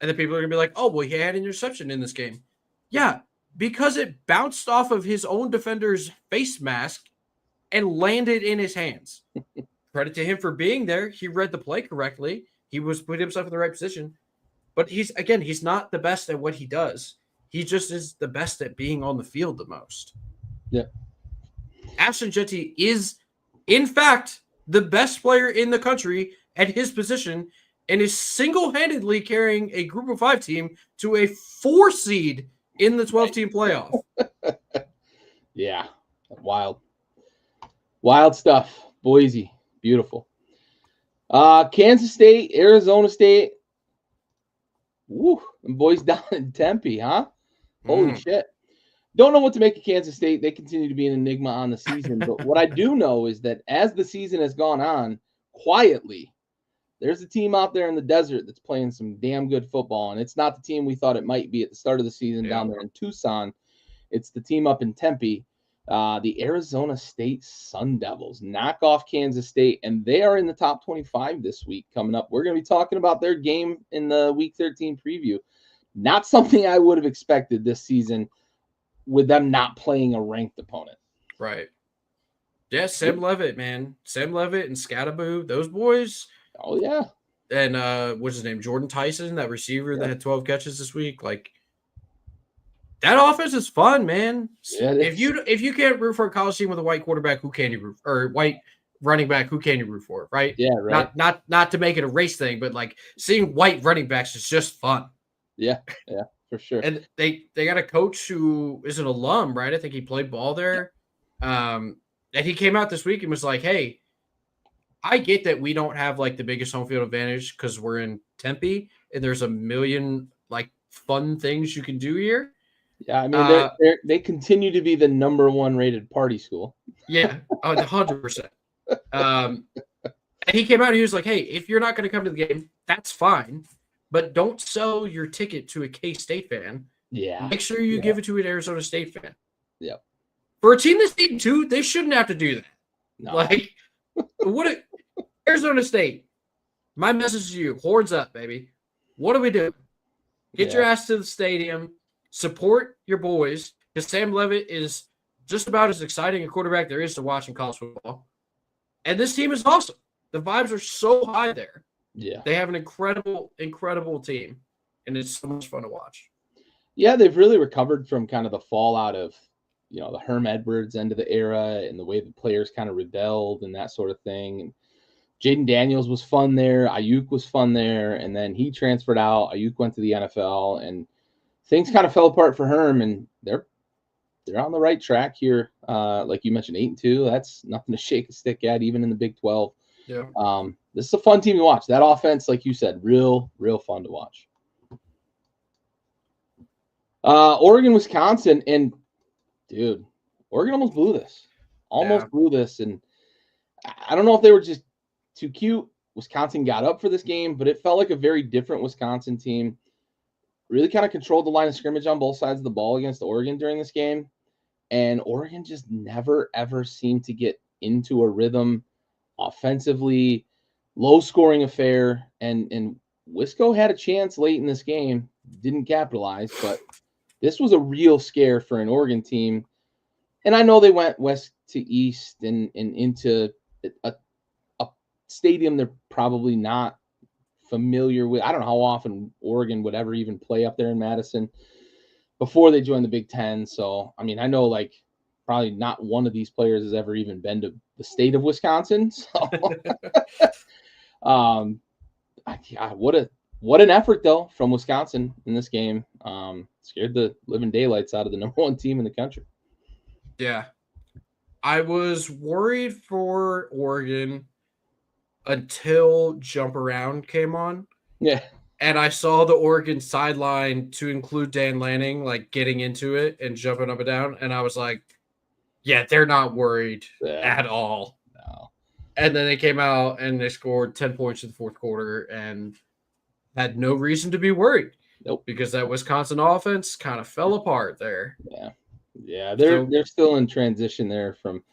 And then people are going to be like, oh, well, he had an interception in this game. Yeah, because it bounced off of his own defender's face mask and landed in his hands. Credit to him for being there. He read the play correctly. He was putting himself in the right position. But he's not the best at what he does. He just is the best at being on the field the most. Yeah. Ashton Jeanty is, in fact, the best player in the country at his position and is single-handedly carrying a Group of 5 team to a 4 seed in the 12-team playoff. Yeah. Wild stuff. Boise. Beautiful. Kansas State, Arizona State. Woo. And boys down in Tempe, huh? Holy shit. Don't know what to make of Kansas State. They continue to be an enigma on the season. But what I do know is that as the season has gone on, quietly, there's a team out there in the desert that's playing some damn good football. And it's not the team we thought it might be at the start of the season down there in Tucson. It's the team up in Tempe. The Arizona State Sun Devils knock off Kansas State, and they are in the top 25 this week coming up. We're going to be talking about their game in the Week 13 preview. Not something I would have expected this season with them not playing a ranked opponent. Right. Yeah, Sam Levitt, man. Sam Levitt and Scattaboo, those boys. Oh, yeah. And what's his name? Jordan Tyson, that receiver that had 12 catches this week. Like, that offense is fun, man. Yeah, if you can't root for a college team with a white quarterback, who can you root for? Or white running back, who can you root for? Right? Yeah, right. Not to make it a race thing, but like seeing white running backs is just fun. Yeah, for sure. And they got a coach who is an alum, right? I think he played ball there. And he came out this week and was like, hey, I get that we don't have like the biggest home field advantage because we're in Tempe and there's a million like fun things you can do here. Yeah, I mean they continue to be the number 1 rated party school. Yeah, 100%. And he came out and he was like, "Hey, if you're not going to come to the game, that's fine, but don't sell your ticket to a K-State fan. Yeah. Make sure you give it to an Arizona State fan." Yep. For a team that's 8-2, they shouldn't have to do that. No. Like, Arizona State? My message to you: horns up, baby. What do we do? Get your ass to the stadium, support your boys, because Sam Leavitt is just about as exciting a quarterback there is to watch in college football. And this team is awesome. The vibes are so high there. Yeah. They have an incredible, incredible team, and it's so much fun to watch. Yeah, they've really recovered from kind of the fallout of, the Herm Edwards end of the era and the way the players kind of rebelled and that sort of thing. And Jaden Daniels was fun there. Ayuk was fun there. And then he transferred out. Ayuk went to the NFL, and things kind of fell apart for Herm, and they're on the right track here. Like you mentioned, 8-2. That's nothing to shake a stick at, even in the Big 12. Yeah. This is a fun team to watch. That offense, like you said, real fun to watch. Oregon, Wisconsin, and dude, Oregon almost blew this. Blew this, and I don't know if they were just too cute. Wisconsin got up for this game, but it felt like a very different Wisconsin team. Really kind of controlled the line of scrimmage on both sides of the ball against Oregon during this game. And Oregon just never, ever seemed to get into a rhythm offensively, low-scoring affair. And Wisco had a chance late in this game, didn't capitalize, but this was a real scare for an Oregon team. And I know they went west to east and into a stadium they're probably not familiar with. I don't know how often Oregon would ever even play up there in Madison before they joined the Big Ten. So, I mean, I know like probably not one of these players has ever even been to the state of Wisconsin. So, what an effort though from Wisconsin in this game. Scared the living daylights out of the number 1 team in the country. Yeah. I was worried for Oregon until Jump Around came on. Yeah. And I saw the Oregon sideline to include Dan Lanning, like getting into it and jumping up and down. And I was like, yeah, they're not worried at all. No. And then they came out and they scored 10 points in the fourth quarter and had no reason to be worried. Nope. Because that Wisconsin offense kind of fell apart there. Yeah. Yeah. They're still in transition there from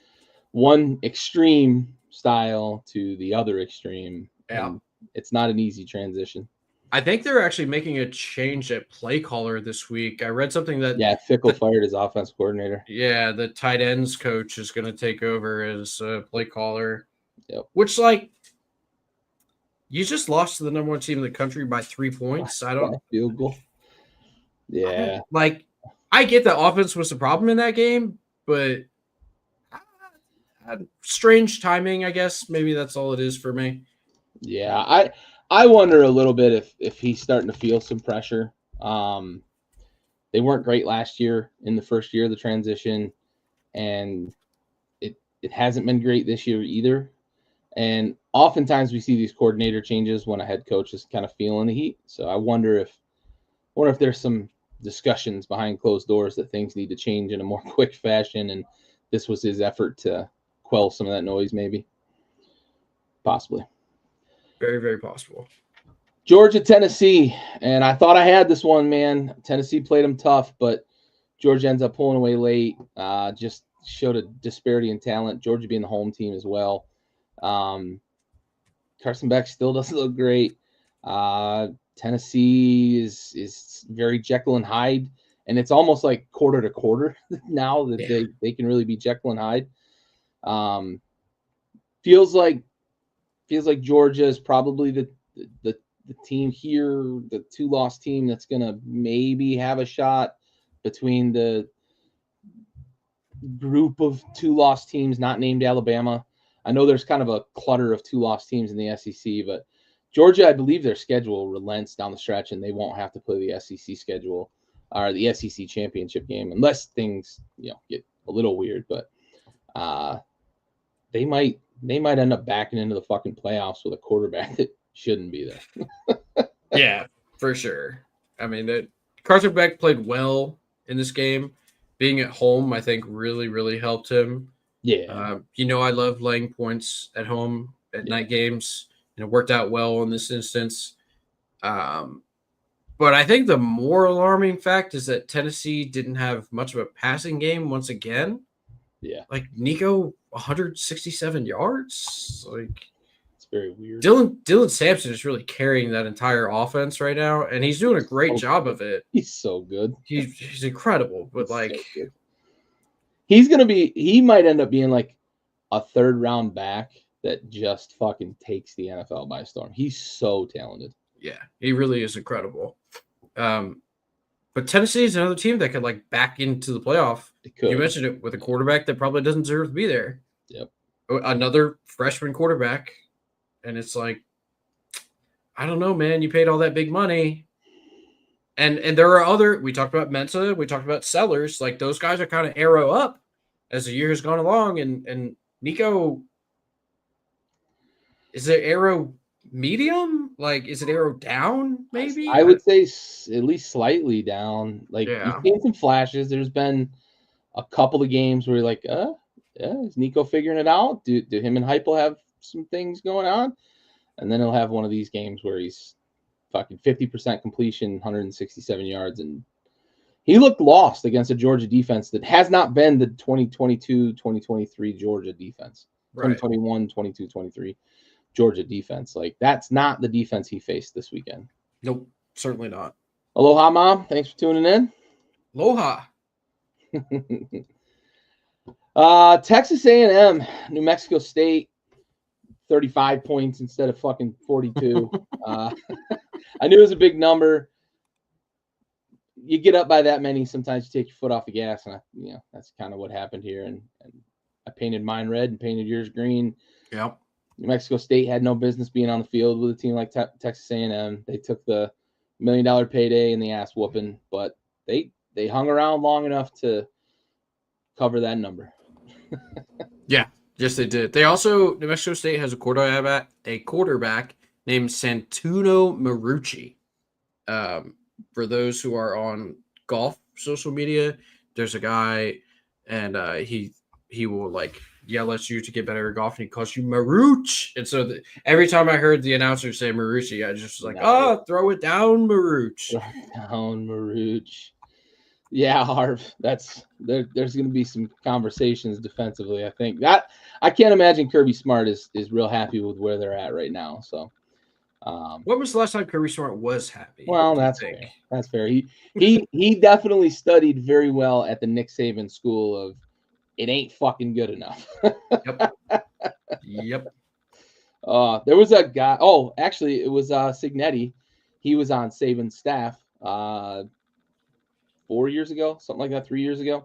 one extreme style to the other extreme. Yeah. And it's not an easy transition. I think they're actually making a change at play caller this week. I read something that Fickle fired his offense coordinator. Yeah, the tight ends coach is going to take over as play caller. Yep. Which, like, you just lost to the number 1 team in the country by 3 points. I don't field goal. Yeah. I get that offense was the problem in that game, but strange timing, I guess. Maybe that's all it is for me. Yeah, I wonder a little bit if he's starting to feel some pressure. They weren't great last year in the first year of the transition, and it hasn't been great this year either. And oftentimes we see these coordinator changes when a head coach is kind of feeling the heat. So I wonder if there's some discussions behind closed doors that things need to change in a more quick fashion, and this was his effort to quell some of that noise, maybe. Possibly. Very, very possible. Georgia, Tennessee, and I thought I had this one, man. Tennessee played them tough, but Georgia ends up pulling away late. Just showed a disparity in talent. Georgia being the home team as well. Carson Beck still doesn't look great. Tennessee is very Jekyll and Hyde, and it's almost like quarter to quarter now that they can really be Jekyll and Hyde. Feels like Georgia is probably the team here, the 2-loss team that's going to maybe have a shot between the group of 2-loss teams not named Alabama. I know there's kind of a clutter of 2-loss teams in the SEC, but Georgia, I believe their schedule relents down the stretch and they won't have to play the SEC schedule or the SEC championship game unless things, get a little weird, but they might end up backing into the fucking playoffs with a quarterback that shouldn't be there. Yeah, for sure. I mean, Carson Beck played well in this game. Being at home, I think, really, really helped him. Yeah. I love laying points at home at night games, and it worked out well in this instance. But I think the more alarming fact is that Tennessee didn't have much of a passing game once again. Yeah. Like Nico, 167 yards. Like it's very weird. Dylan Sampson is really carrying that entire offense right now, and he's doing a great job of it. He's so good. He's incredible, but he might end up being like a third round back that just fucking takes the NFL by storm. He's so talented. Yeah, he really is incredible. But Tennessee is another team that could like back into the playoff. You mentioned it with a quarterback that probably doesn't deserve to be there. Yep. Another freshman quarterback. And it's like, I don't know, man. You paid all that big money. And there are we talked about Mensa, we talked about Sellers. Like those guys are kind of arrow up as the year has gone along. And Nico, is it arrow medium? Like, is it arrow down? Maybe I would say at least slightly down. Like yeah. you've seen some flashes. There's been a couple of games where you're like, is Nico figuring it out? Do him and Heupel have some things going on? And then he'll have one of these games where he's fucking 50% completion, 167 yards, and he looked lost against a Georgia defense that has not been the 2022-2023 Georgia defense. Right. 2021, 22, 23. Georgia defense. Like that's not the defense he faced this weekend. Nope, certainly not. Aloha, Mom. Thanks for tuning in. Aloha. Texas A&M, New Mexico State, 35 points instead of fucking 42. I knew it was a big number. You get up by that many, sometimes you take your foot off the gas, and that's kind of what happened here. And I painted mine red and painted yours green. Yep. New Mexico State had no business being on the field with a team like Texas A&M. They took the $1 million payday and the ass whooping, but they hung around long enough to cover that number. Yeah, yes, they did. They also, New Mexico State has a quarterback named Santuno Marucci. For those who are on golf social media, there's a guy, and he will like yell at you to get better at golf, and he calls you Maruch. And so every time I heard the announcer say Marucci, I just was like, throw it down, Maruch. Throw it down, Maruch. Yeah, Harv. There's going to be some conversations defensively. I think that I can't imagine Kirby Smart is real happy with where they're at right now. So, when was the last time Kirby Smart was happy? Well, that's fair. That's fair. He definitely studied very well at the Nick Saban school of it ain't fucking good enough. Yep. There was a guy. Oh, actually, it was Signetti. He was on Saban's staff 4 years ago, something like that, 3 years ago.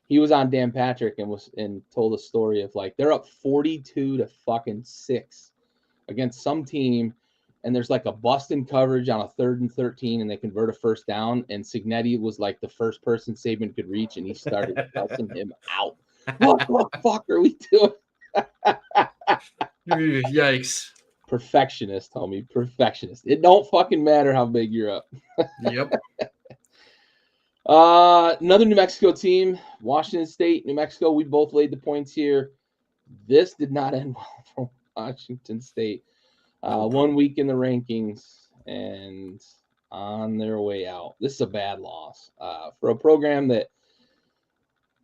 He was on Dan Patrick and told a story of like they're up 42-6 against some team, and there's like a bust in coverage on a 3rd and 13, and they convert a first down. And Signetti was like the first person Saban could reach, and he started cussing him out. What the fuck are we doing? Yikes. Perfectionist, homie. Perfectionist. It don't fucking matter how big you're up. Yep. Another New Mexico team, Washington State, New Mexico. We both laid the points here. This did not end well for Washington State. 1 week in the rankings and on their way out. This is a bad loss for a program that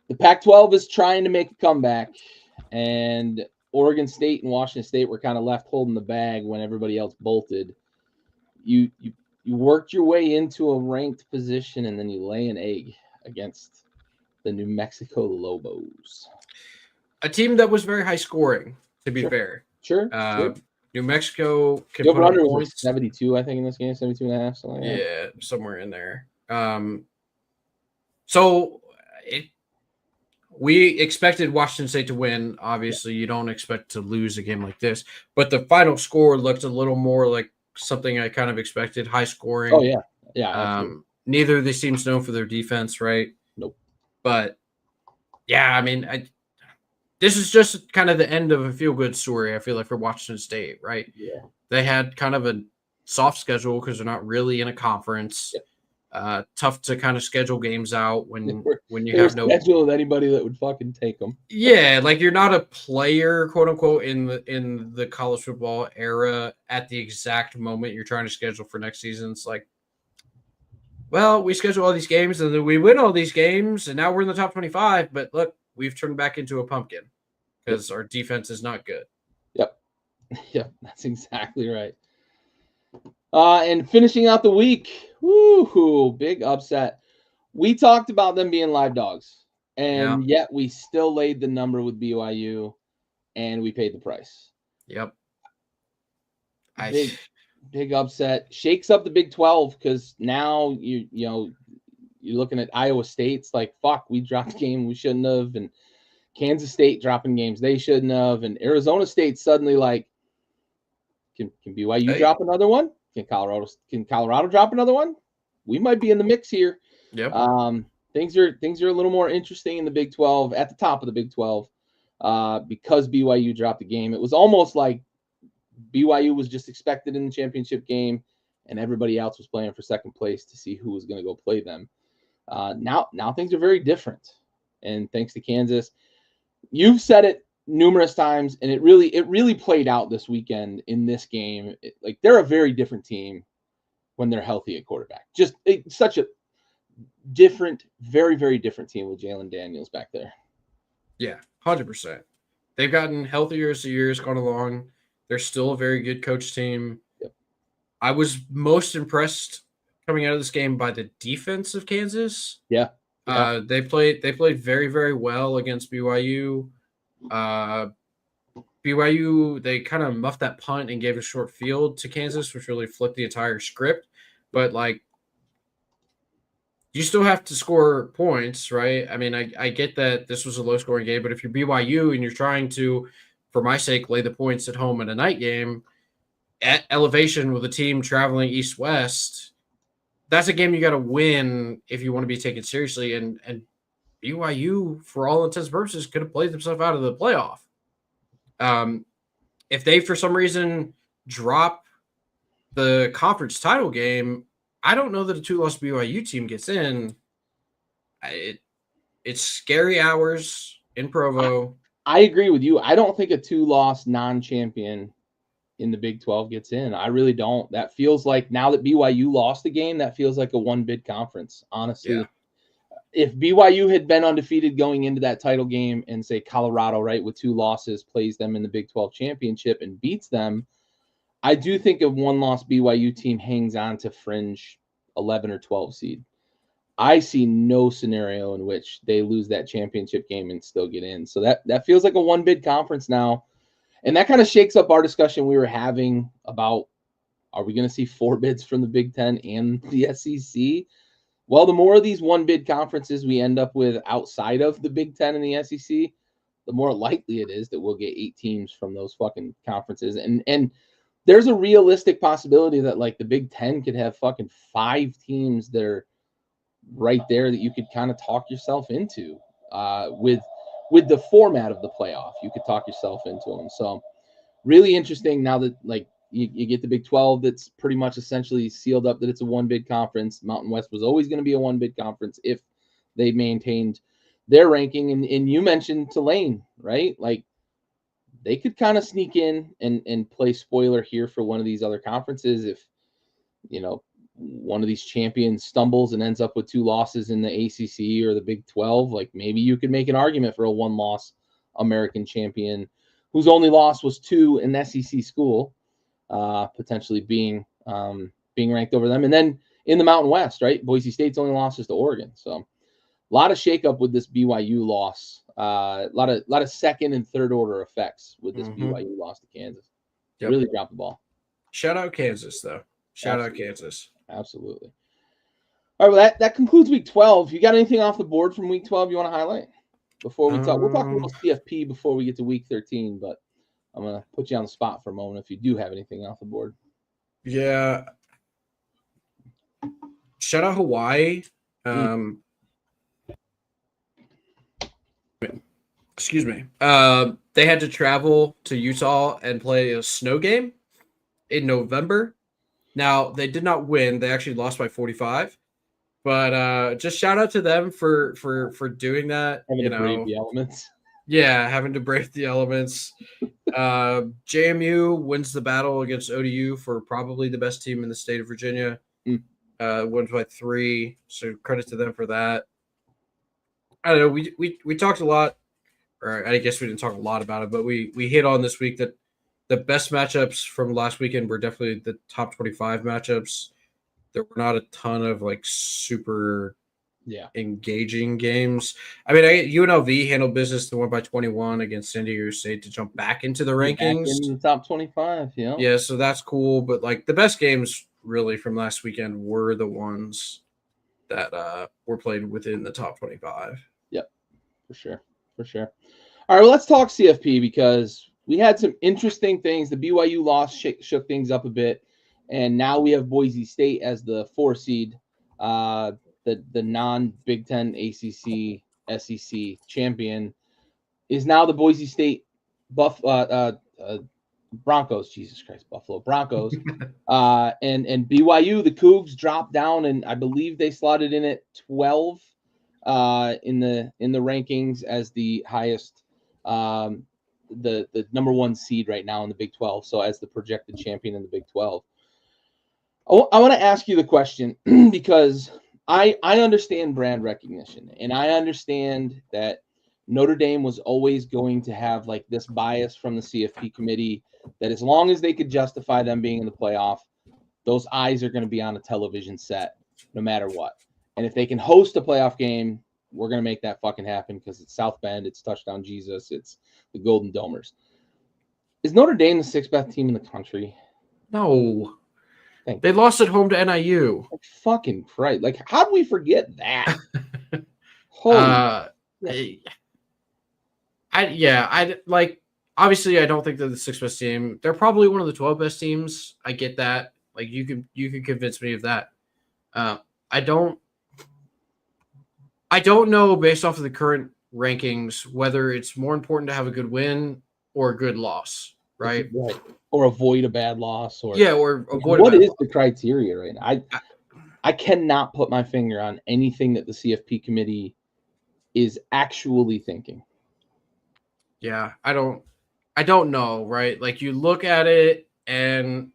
the Pac-12 is trying to make a comeback, and Oregon State and Washington State were kind of left holding the bag when everybody else bolted. You worked your way into a ranked position, and then you lay an egg against the New Mexico Lobos. A team that was very high scoring, to be fair. Sure. New Mexico can put up points. 72, I think, in this game, 72 and a half, something like that. Yeah, somewhere in there. So we expected Washington State to win. Obviously, you don't expect to lose a game like this. But the final score looked a little more like something I kind of expected, high scoring. Oh, yeah. Yeah. Neither of these teams known for their defense, right? Nope. But, yeah, I mean, this is just kind of the end of a feel-good story, I feel like, for Washington State, right? Yeah. They had kind of a soft schedule because they're not really in a conference. Yep. Tough to kind of schedule games out when you They were have no scheduling anybody that would fucking take them. Yeah, like you're not a player, quote unquote, in the college football era at the exact moment you're trying to schedule for next season. It's like, well, we schedule all these games and then we win all these games, and now we're in the top 25. But look, we've turned back into a pumpkin because our defense is not good. Yep. Yep, that's exactly right. And finishing out the week, woohoo, big upset. We talked about them being live dogs, and yet we still laid the number with BYU, and we paid the price. Yep. Big upset. Shakes up the Big 12 because now you're looking at Iowa State's like, fuck, we dropped a game we shouldn't have, and Kansas State dropping games they shouldn't have, and Arizona State suddenly like, can BYU drop another one? Can Colorado drop another one? We might be in the mix here. Yep. Things are a little more interesting in the Big 12, at the top of the Big 12, because BYU dropped the game. It was almost like BYU was just expected in the championship game, and everybody else was playing for second place to see who was going to go play them. Now things are very different, and thanks to Kansas, you've said it numerous times, and it really played out this weekend in this game. Like, they're a very different team when they're healthy at quarterback. Just such a different, very, very different team with Jalen Daniels back there. Yeah, 100%. They've gotten healthier as the years gone along. They're still a very good coach team. Yep. I was most impressed coming out of this game by the defense of Kansas. Yeah. They played very, very well against BYU. BYU, they kind of muffed that punt and gave a short field to Kansas, which really flipped the entire script. But like, you still have to score points, right? I mean, I get that this was a low scoring game, but if you're BYU and you're trying to, for my sake, lay the points at home in a night game at elevation with a team traveling east-west, that's a game you got to win if you want to be taken seriously. And BYU, for all intents and purposes, could have played themselves out of the playoff. If they, for some reason, drop the conference title game, I don't know that a 2-loss BYU team gets in. It's scary hours in Provo. I agree with you. I don't think a 2-loss non-champion in the Big 12 gets in. I really don't. That feels like, now that BYU lost the game, that feels like a one-bid conference, honestly. Yeah. If BYU had been undefeated going into that title game, and say Colorado, right, with 2 losses, plays them in the Big 12 championship and beats them, I do think a 1-loss BYU team hangs on to fringe 11 or 12 seed. I see no scenario in which they lose that championship game and still get in. So that feels like a one-bid conference now. And that kind of shakes up our discussion we were having about, are we going to see 4 bids from the Big Ten and the SEC? Well, the more of these one-bid conferences we end up with outside of the Big Ten and the SEC, the more likely it is that we'll get 8 teams from those fucking conferences. And there's a realistic possibility that, like, the Big Ten could have fucking 5 teams that are right there that you could kind of talk yourself into with the format of the playoff. You could talk yourself into them. So really interesting now that, like, you get the Big 12 that's pretty much essentially sealed up that it's a one-bid conference. Mountain West was always going to be a one-bid conference if they maintained their ranking. And you mentioned Tulane, right? Like, they could kind of sneak in and play spoiler here for one of these other conferences if, one of these champions stumbles and ends up with 2 losses in the ACC or the Big 12. Like, maybe you could make an argument for a 1-loss American champion whose only loss was to an SEC school, potentially being ranked over them. And then in the Mountain West, right, Boise State's only loss is to Oregon. So a lot of shakeup with this BYU loss. A lot of second and third order effects with this BYU loss to Kansas. Yep. Really dropped the ball. Shout out Kansas, though. Shout out Kansas. Absolutely. All right, well, that concludes Week 12. You got anything off the board from Week 12 you want to highlight before we talk? We'll talk a little CFP before we get to Week 13, but I'm going to put you on the spot for a moment if you do have anything off the board. Yeah. Shout out Hawaii. Excuse me. They had to travel to Utah and play a snow game in November. Now, they did not win. They actually lost by 45. But just shout out to them for doing that. Having You to brave know, the elements. yeah, having to brave the elements. JMU wins the battle against ODU for probably the best team in the state of Virginia. Mm. Wins by 3, so credit to them for that. I don't know. We talked a lot, or I guess we didn't talk a lot about it, but we hit on this week that the best matchups from last weekend were definitely the top 25 matchups. There were not a ton of like super engaging games. I mean, UNLV handled business. They won by 21 against San Diego State to jump back into the rankings. Back in the top 25, Yeah, so that's cool. But like the best games really from last weekend were the ones that were played within the top 25. Yep, for sure. All right, well, let's talk CFP because we had some interesting things. The BYU loss shook things up a bit, and now we have Boise State as the 4 seed, the non-Big Ten ACC SEC champion is now the Boise State Broncos. Jesus Christ, Buffalo Broncos, and BYU, the Cougs dropped down, and I believe they slotted in at 12 in the rankings as the highest, the number 1 seed right now in the Big 12. So as the projected champion in the Big 12. I want to ask you the question because I understand brand recognition, and I understand that Notre Dame was always going to have like this bias from the CFP committee that as long as they could justify them being in the playoff, those eyes are going to be on a television set no matter what. And if they can host a playoff game, we're going to make that fucking happen because it's South Bend, it's Touchdown Jesus, it's the Golden Domers. Is Notre Dame the 6th best team in the country? No. They lost at home to NIU. Like, fucking Christ. Like, how do we forget that? Holy I like, obviously I don't think they're the 6th best team. They're probably one of the 12 best teams. I get that. Like you can convince me of that. I don't know based off of the current rankings whether it's more important to have a good win or a good loss, right? Or avoid a bad loss, or avoid. What is the criteria right now? I cannot put my finger on anything that the CFP committee is actually thinking. Yeah, I don't know, right? Like you look at it, and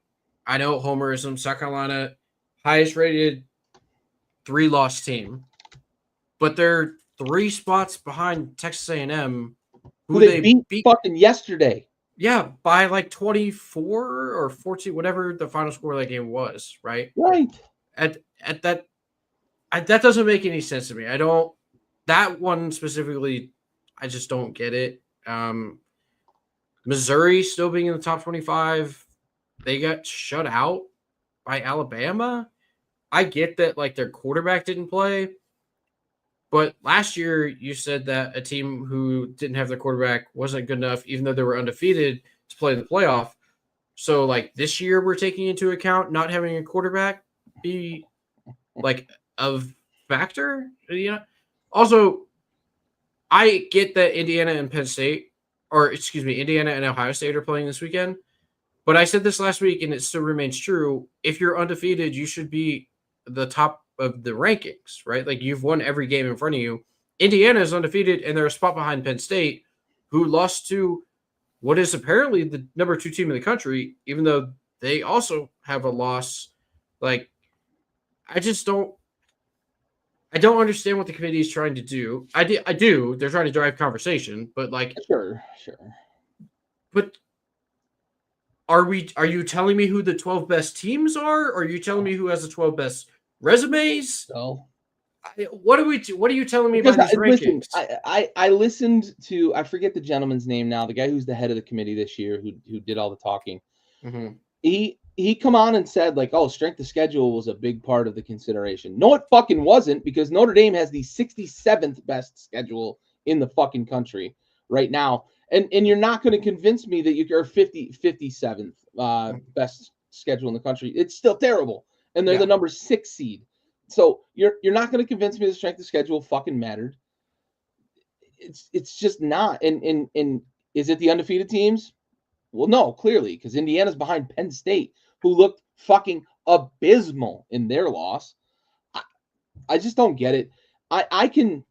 I know homerism, South Carolina, highest rated 3-loss team, but they're 3 spots behind Texas A&M, who they beat fucking yesterday. Yeah, by like 24 or 14, whatever the final score of that game was, right? Right. At that, that doesn't make any sense to me. That one specifically, I just don't get it. Missouri still being in the top 25, they got shut out by Alabama. I get that like their quarterback didn't play, but last year you said that a team who didn't have their quarterback wasn't good enough, even though they were undefeated, to play in the playoff. So like this year we're taking into account not having a quarterback be like a factor. Also, I get that Indiana and Indiana and Ohio State are playing this weekend. But I said this last week, and it still remains true. If you're undefeated, you should be the top of the rankings, right? Like you've won every game in front of you. Indiana is undefeated, and they're a spot behind Penn State, who lost to what is apparently the number 2 team in the country, even though they also have a loss. Like, I don't understand what the committee is trying to do. I do. They're trying to drive conversation, but like, sure. But are you telling me who the 12 best teams are? Or are you telling me who has the 12 best resumes? No. What are you telling me about these rankings? I listened to, I forget the gentleman's name now, the guy who's the head of the committee this year who did all the talking. Mm-hmm. He come on and said like, oh, strength of schedule was a big part of the consideration. No, it fucking wasn't, because Notre Dame has the 67th best schedule in the fucking country right now. And you're not going to convince me that you're 57th best schedule in the country. It's still terrible. And they're the number 6 seed. So you're not going to convince me the strength of schedule fucking mattered. It's just not. And is it the undefeated teams? Well, no, clearly, because Indiana's behind Penn State, who looked fucking abysmal in their loss. I just don't get it. I can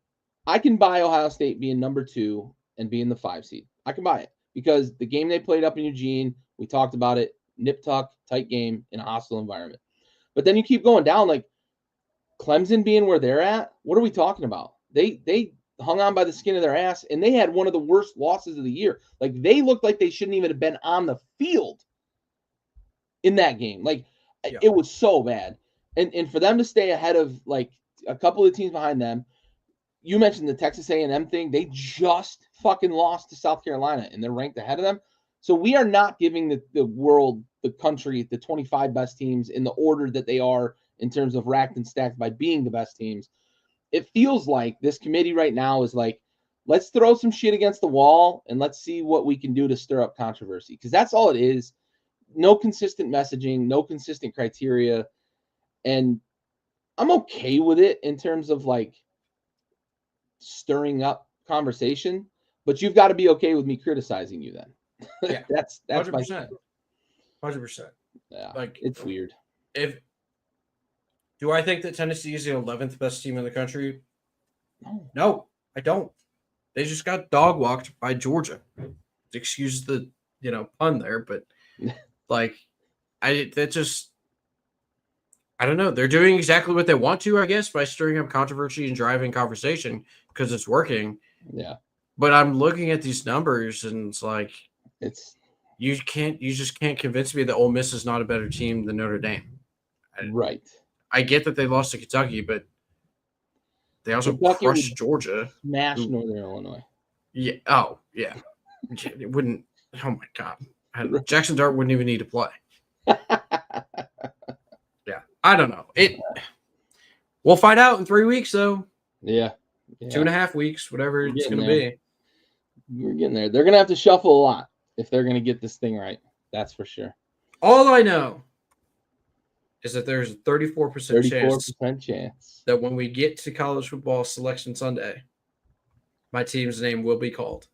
buy Ohio State being number 2 and being the 5 seed. I can buy it because the game they played up in Eugene, we talked about it, nip tuck, tight game in a hostile environment. But then you keep going down, like Clemson being where they're at. What are we talking about? They hung on by the skin of their ass, and they had one of the worst losses of the year. Like they looked like they shouldn't even have been on the field in that game. Like it was so bad. And for them to stay ahead of like a couple of teams behind them, you mentioned the Texas A&M thing. They just fucking lost to South Carolina, and they're ranked ahead of them. So we are not giving the world, the country, the 25 best teams in the order that they are in terms of racked and stacked by being the best teams. It feels like this committee right now is like, let's throw some shit against the wall and let's see what we can do to stir up controversy. Because that's all it is. No consistent messaging, no consistent criteria. And I'm okay with it in terms of like stirring up conversation, but you've got to be okay with me criticizing you then. Yeah. that's 100%. 100%. Yeah. Like it's weird. Do I think that Tennessee is the 11th best team in the country? No, I don't. They just got dog walked by Georgia. Excuse the pun there, but like I don't know. They're doing exactly what they want to, I guess, by stirring up controversy and driving conversation because it's working. Yeah. But I'm looking at these numbers and it's like you just can't convince me that Ole Miss is not a better team than Notre Dame. Right. I get that they lost to Kentucky, but they also crushed Georgia. Smashed Northern Illinois. Yeah. Oh, yeah. It wouldn't. Oh my God. Jackson Dart wouldn't even need to play. Yeah. I don't know. We'll find out in 3 weeks, though. Yeah. 2.5 weeks, whatever it's going to be. We're getting there. They're going to have to shuffle a lot if they're going to get this thing right. That's for sure. All I know is that there's a 34% chance that when we get to college football selection Sunday, my team's name will be called.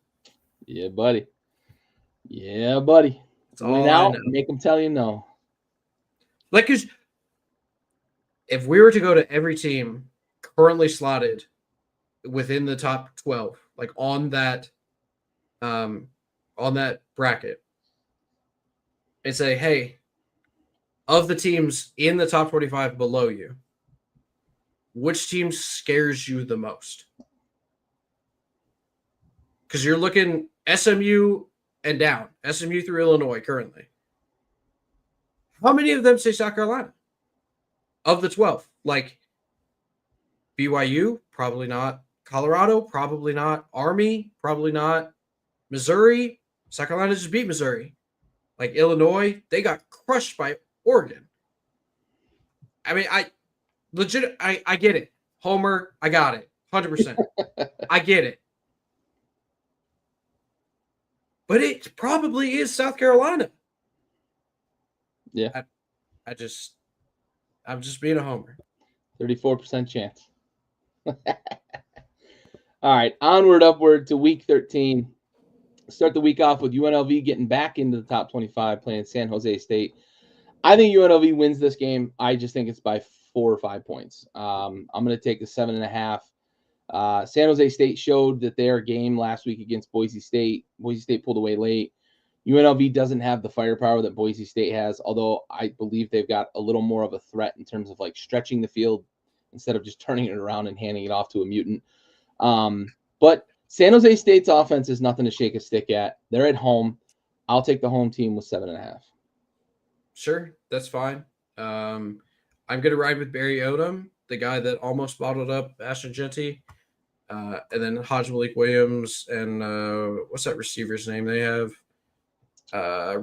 Yeah, buddy. Yeah, buddy. That's all I know. Make them tell you no. Like, cause if we were to go to every team currently slotted within the top 12, like on that bracket, and say, hey, of the teams in the top 25 below you, which team scares you the most? Because you're looking SMU and down, SMU through Illinois currently. How many of them say South Carolina? Of the 12, like BYU, probably not. Colorado, probably not. Army, probably not. Missouri, South Carolina just beat Missouri. Like Illinois, they got crushed by Oregon. I mean, I get it. Homer, I got it. 100%. I get it. But it probably is South Carolina. Yeah. I'm just being a homer. 34% chance. All right. Onward, upward to week 13. Start the week off with UNLV getting back into the top 25, playing San Jose State. I think UNLV wins this game. I just think it's by 4 or 5 points. I'm going to take the 7.5. San Jose State showed that their game last week against Boise State. Boise State pulled away late. UNLV doesn't have the firepower that Boise State has, although I believe they've got a little more of a threat in terms of like stretching the field instead of just turning it around and handing it off to a mutant. But San Jose State's offense is nothing to shake a stick at. They're at home. I'll take the home team with 7.5. Sure, that's fine. I'm going to ride with Barry Odom, the guy that almost bottled up Ashton Genty. And then Hodge Malik Williams and what's that receiver's name they have?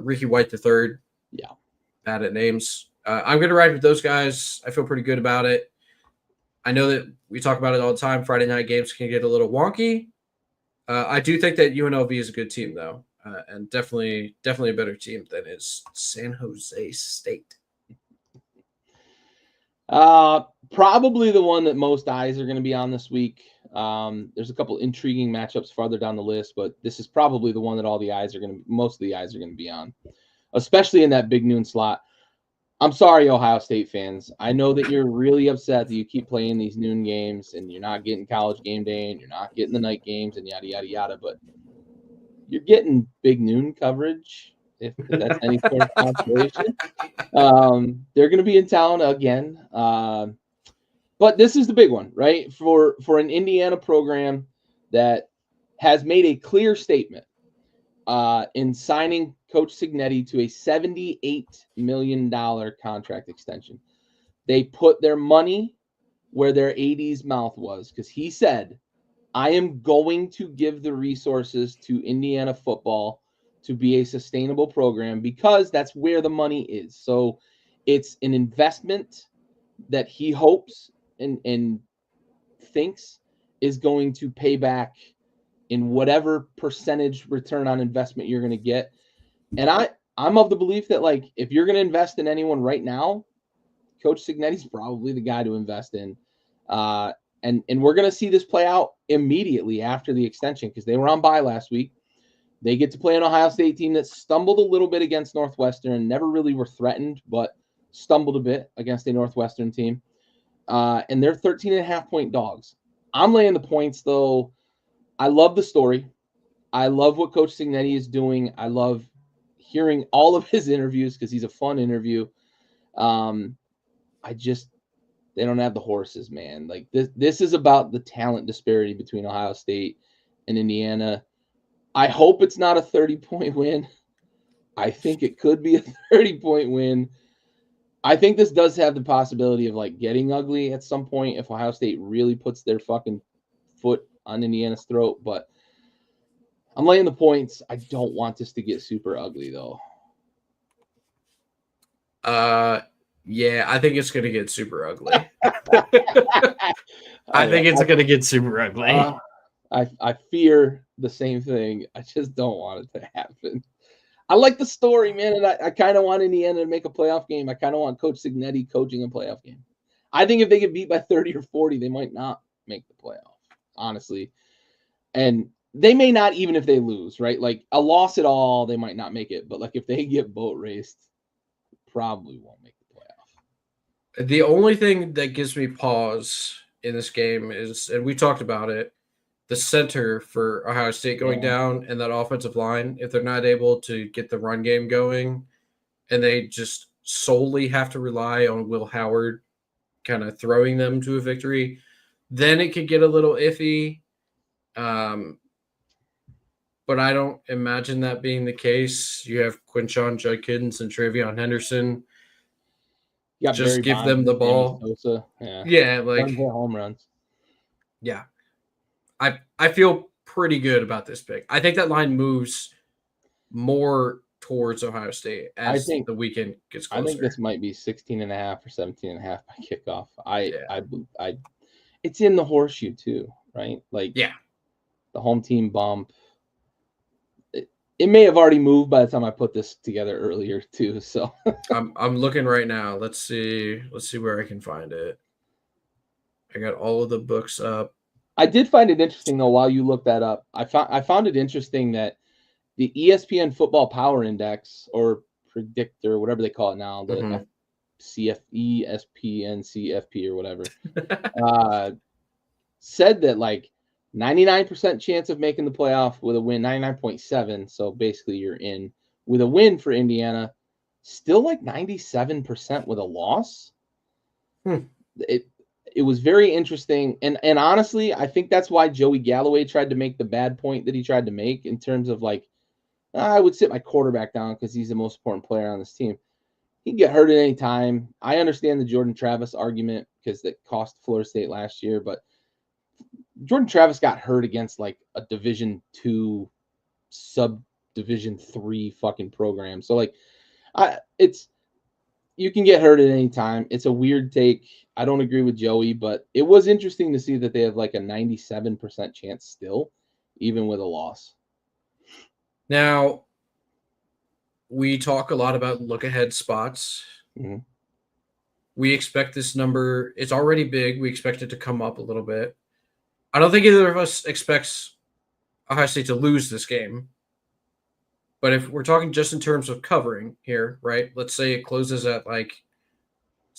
Ricky White III. Yeah. Bad at names. I'm going to ride with those guys. I feel pretty good about it. I know that we talk about it all the time. Friday night games can get a little wonky. I do think that UNLV is a good team, though, and definitely a better team than is San Jose State. Probably the one that most eyes are going to be on this week. There's a couple intriguing matchups farther down the list, but this is probably the one that most of the eyes are going to be on, especially in that big noon slot. I'm sorry, Ohio State fans. I know that you're really upset that you keep playing these noon games and you're not getting college game day and you're not getting the night games and yada, yada, yada. But you're getting big noon coverage, if that's any sort of consolation. They're going to be in town again. But this is the big one, right? For an Indiana program that has made a clear statement in signing Coach Cignetti to a $78 million contract extension. They put their money where their AD's mouth was because he said, I am going to give the resources to Indiana football to be a sustainable program because that's where the money is. So it's an investment that he hopes and thinks is going to pay back in whatever percentage return on investment you're going to get. And I'm of the belief that, like, if you're going to invest in anyone right now, Coach Cignetti's probably the guy to invest in. And we're going to see this play out immediately after the extension because they were on bye last week. They get to play an Ohio State team that stumbled a little bit against Northwestern, never really were threatened, but stumbled a bit against a Northwestern team. And they're 13.5-point dogs. I'm laying the points, though. I love the story. I love what Coach Cignetti is doing. I love hearing all of his interviews because he's a fun interview. They don't have the horses, man. Like this is about the talent disparity between Ohio State and Indiana. I hope it's not a 30-point win. I think it could be a 30-point win. I think this does have the possibility of like getting ugly at some point if Ohio State really puts their fucking foot on Indiana's throat, but I'm laying the points. I don't want this to get super ugly though. Yeah, I think it's gonna get super ugly. I think it's gonna get super ugly. I fear the same thing. I just don't want it to happen. I like the story, man, and I kind of want Indiana to make a playoff game. I kind of want Coach Cignetti coaching a playoff game. I think if they get beat by 30 or 40, they might not make the playoff, honestly. And they may not even if they lose, right? Like a loss at all, they might not make it. But like if they get boat raced, probably won't make the playoff. The only thing that gives me pause in this game is, and we talked about it, the center for Ohio State going down and that offensive line. If they're not able to get the run game going and they just solely have to rely on Will Howard kind of throwing them to a victory, then it could get a little iffy. But I don't imagine that being the case. You have Quinshon Judkins and Travion Henderson. Just give them the ball. Yeah, like home runs. Yeah. I feel pretty good about this pick. I think that line moves more towards Ohio State as the weekend gets closer. I think this might be 16.5 or 17.5 by kickoff. It's in the horseshoe too, right? Like the home team bump. It may have already moved by the time I put this together earlier too. So I'm looking right now. Let's see where I can find it. I got all of the books up. I did find it interesting though. While you look that up, I found it interesting that the ESPN Football Power Index or Predictor, whatever they call it now, the CFP or whatever, said that like 99% chance of making the playoff with a win, 99.7. So basically you're in with a win for Indiana, still like 97% with a loss. It was very interesting. And honestly, I think that's why Joey Galloway tried to make the bad point that he tried to make in terms of like, I would sit my quarterback down because he's the most important player on this team. He can get hurt at any time. I understand the Jordan Travis argument because that cost Florida State last year, but Jordan Travis got hurt against like a Division II, Sub-Division III fucking program. So like, you can get hurt at any time. It's a weird take. I don't agree with Joey, but it was interesting to see that they have like a 97% chance still, even with a loss. Now, we talk a lot about look-ahead spots. Mm-hmm. We expect this number. It's already big. We expect it to come up a little bit. I don't think either of us expects Ohio State to lose this game. But if we're talking just in terms of covering here, right? Let's say it closes at like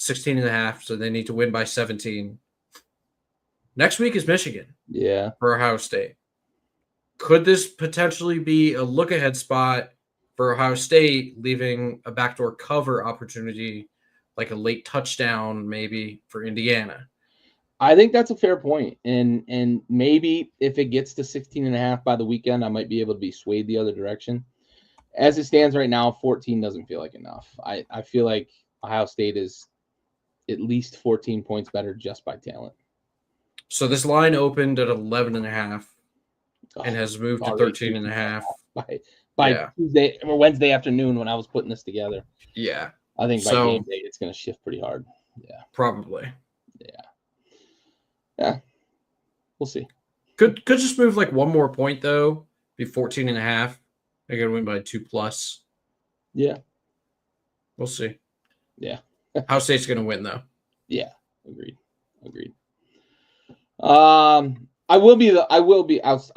16.5, so they need to win by 17. Next week is Michigan. Yeah. For Ohio State. Could this potentially be a look-ahead spot for Ohio State, leaving a backdoor cover opportunity, like a late touchdown maybe for Indiana? I think that's a fair point. And maybe if it gets to 16.5 by the weekend, I might be able to be swayed the other direction. As it stands right now, 14 doesn't feel like enough. I feel like Ohio State is at least 14 points better just by talent. So this line opened at 11.5 and has moved to 13.5 by Tuesday or Wednesday afternoon when I was putting this together. Yeah. I think by game day it's going to shift pretty hard. Yeah. Probably. Yeah. We'll see. Could just move like one more point though, be 14.5. They're going to win by 2+. Yeah. We'll see. Yeah. Ohio State's going to win though. Yeah. Agreed. I'll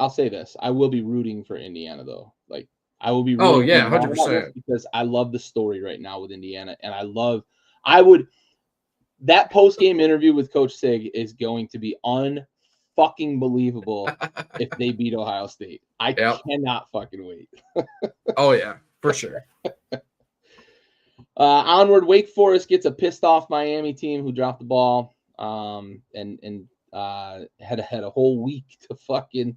say this. I will be rooting for Indiana though. Like I will be rooting. Oh yeah, 100%. Because I love the story right now with Indiana, and that post-game interview with Coach Sig is going to be unfucking believable if they beat Ohio State. I cannot fucking wait. Oh yeah, for sure. Onward, Wake Forest gets a pissed off Miami team who dropped the ball. And had a whole week to fucking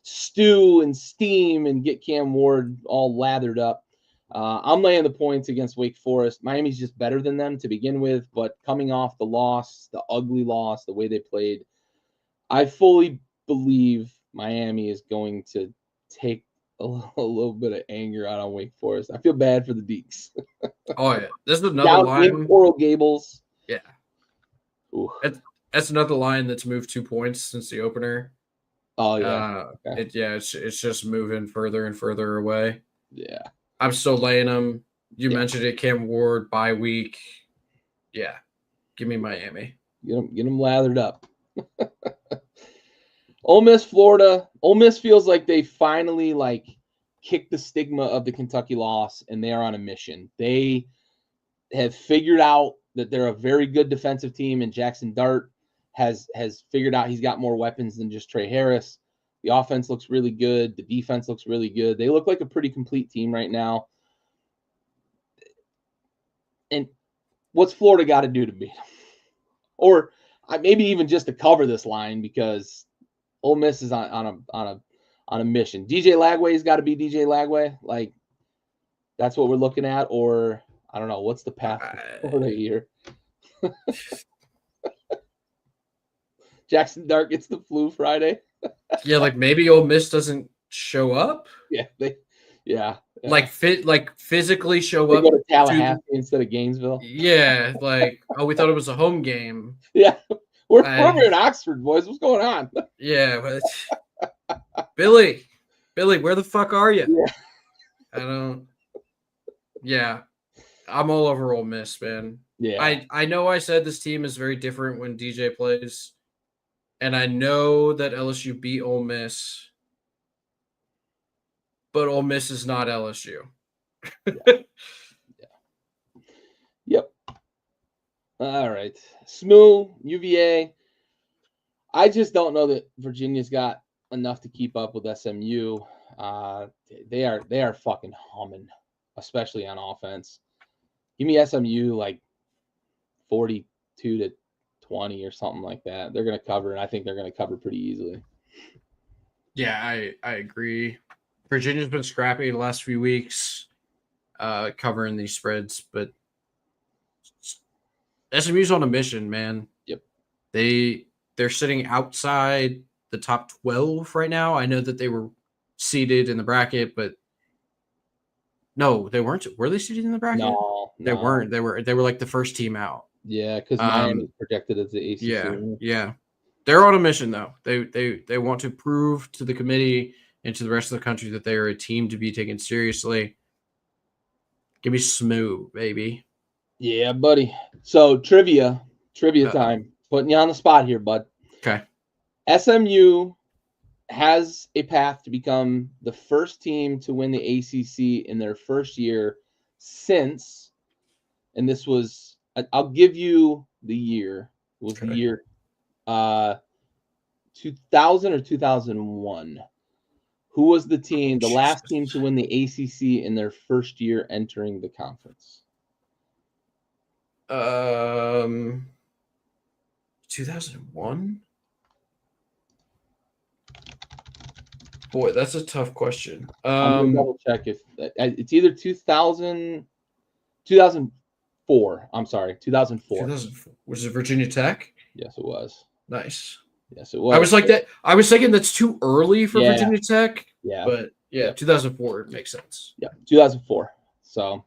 stew and steam and get Cam Ward all lathered up. I'm laying the points against Wake Forest. Miami's just better than them to begin with, but coming off the loss, the ugly loss, the way they played, I fully believe Miami is going to take a little bit of anger out on Wake Forest. I feel bad for the Deeks. Oh yeah, this is another line. In Coral Gables. Yeah. That's another line that's moved 2 points since the opener. Oh yeah. It's just moving further and further away. Yeah. I'm still laying them. You mentioned it, Cam Ward, bye week. Yeah. Give me Miami. Get them lathered up. Ole Miss, Florida. Ole Miss feels like they finally kicked the stigma of the Kentucky loss, and they are on a mission. They have figured out that they're a very good defensive team, and Jackson Dart has figured out he's got more weapons than just Trey Harris. The offense looks really good. The defense looks really good. They look like a pretty complete team right now. And what's Florida got to do to beat them? Or maybe even just to cover this line, because Ole Miss is on a mission. DJ Lagway's got to be DJ Lagway. Like, that's what we're looking at. Or I don't know. What's the path for Florida here? Jackson Dart gets the flu Friday. Yeah, maybe Ole Miss doesn't show up. Yeah, physically show up. Go to Tallahassee instead of Gainesville. Yeah, we thought it was a home game. Yeah, we're in Oxford, boys. What's going on? Yeah, but Billy, where the fuck are you? Yeah. I don't. Yeah, I'm all over Ole Miss, man. Yeah, I know I said this team is very different when DJ plays, and I know that LSU beat Ole Miss, but Ole Miss is not LSU. Yeah. Yep. All right. SMU, UVA. I just don't know that Virginia's got enough to keep up with SMU. They are fucking humming, especially on offense. Give me SMU 42-20 or something like that. They're going to cover, and I think they're going to cover pretty easily. Yeah, I agree. Virginia's been scrappy the last few weeks, covering these spreads, but SMU's on a mission, man. Yep. They're sitting outside the top 12 right now. I know that they were seeded in the bracket, but no, they weren't. Were they seeded in the bracket? No, they weren't. They were the first team out. Yeah, because Miami is projected as the ACC. Yeah. They're on a mission though. They want to prove to the committee and to the rest of the country that they are a team to be taken seriously. Give me SMU, baby. Yeah, buddy. So trivia time. Putting you on the spot here, bud. Okay. SMU has a path to become the first team to win the ACC in their first year since, and this was I'll give you the year. It was the Okay. year 2000 or 2001. Who was the team, the last team to win the ACC in their first year entering the conference? 2001. Boy, that's a tough question. I'm gonna double check if it's either 2000, 2004. I'm sorry, 2004. 2004. Was it Virginia Tech? Yes, it was. Nice. Yes, it I was. was like that. I was thinking that's too early for Yeah, Virginia Tech, yeah, but yeah, yeah, 2004 makes sense. yeah. 2004. So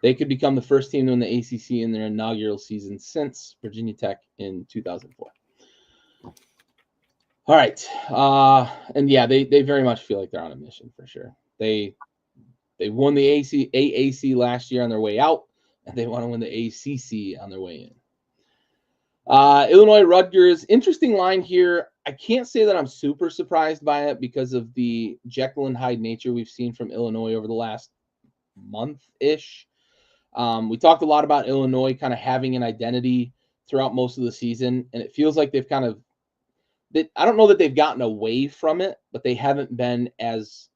they could become the first team to win the ACC in their inaugural season since Virginia Tech in 2004. All right, and yeah, they very much feel like they're on a mission for sure. They won the AAC last year on their way out, and they want to win the ACC on their way in. Illinois Rutgers, interesting line here. I can't say that I'm super surprised by it because of the Jekyll and Hyde nature we've seen from Illinois over the last month-ish. We talked a lot about Illinois kind of having an identity throughout most of the season, and it feels like they've kind of I don't know that they've gotten away from it, but they haven't been as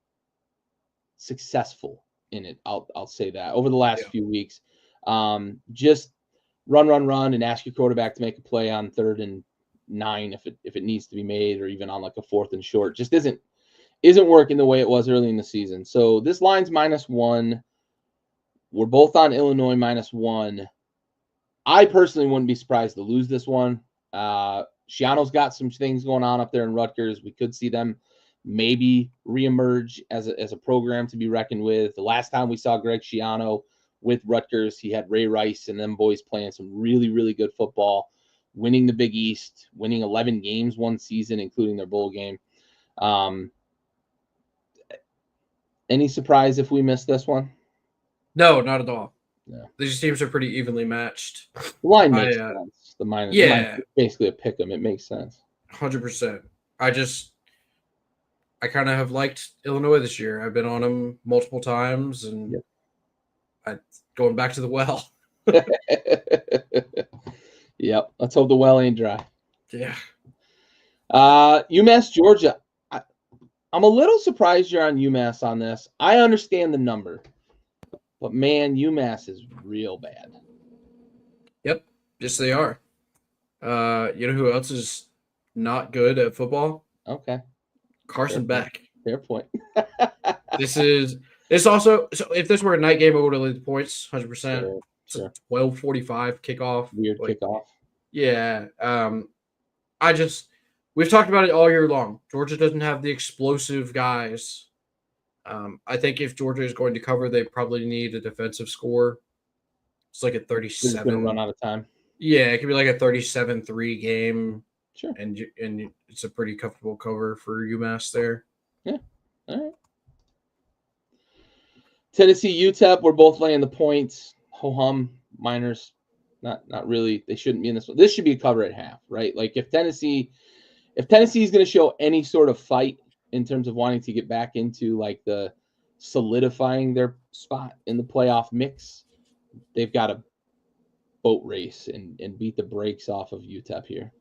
successful in it. I'll say that over the last few weeks. Just run, and ask your quarterback to make a play on 3rd and 9 if it needs to be made, or even on like a 4th and short. Just isn't working the way it was early in the season. So this line's -1. We're both on Illinois -1. I personally wouldn't be surprised to lose this one. Schiano's got some things going on up there in Rutgers. We could see them maybe reemerge as a program to be reckoned with. The last time we saw Greg Schiano with Rutgers, he had Ray Rice and them boys playing some really, really good football, winning the Big East, winning 11 games one season, including their bowl game. Any surprise if we missed this one? No, not at all. No. These teams are pretty evenly matched. The line makes sense. The line is basically a pick 'em. It makes sense. 100%. I kind of have liked Illinois this year. I've been on them multiple times, and going back to the well. Yep. Let's hope the well ain't dry. Yeah. UMass Georgia. I'm a little surprised you're on UMass on this. I understand the number, but man, UMass is real bad. Yep. Yes, they are. You know who else is not good at football? Okay. Carson Beck. Fair point. It's also, so if this were a night game, I would have lead the points 100%. Sure. 12:45 kickoff. Weird kickoff. Yeah. We've talked about it all year long. Georgia doesn't have the explosive guys. I think if Georgia is going to cover, they probably need a defensive score. It's like a 37. It's going to run out of time. Yeah, it could be like a 37-3 game. Sure. And it's a pretty comfortable cover for UMass there. Yeah. All right. Tennessee, UTEP, we're both laying the points. Ho-hum, Miners, not really. They shouldn't be in this one. This should be a cover at half, right? Like if Tennessee is going to show any sort of fight in terms of wanting to get back into like the solidifying their spot in the playoff mix, they've got to boat race and beat the brakes off of UTEP here.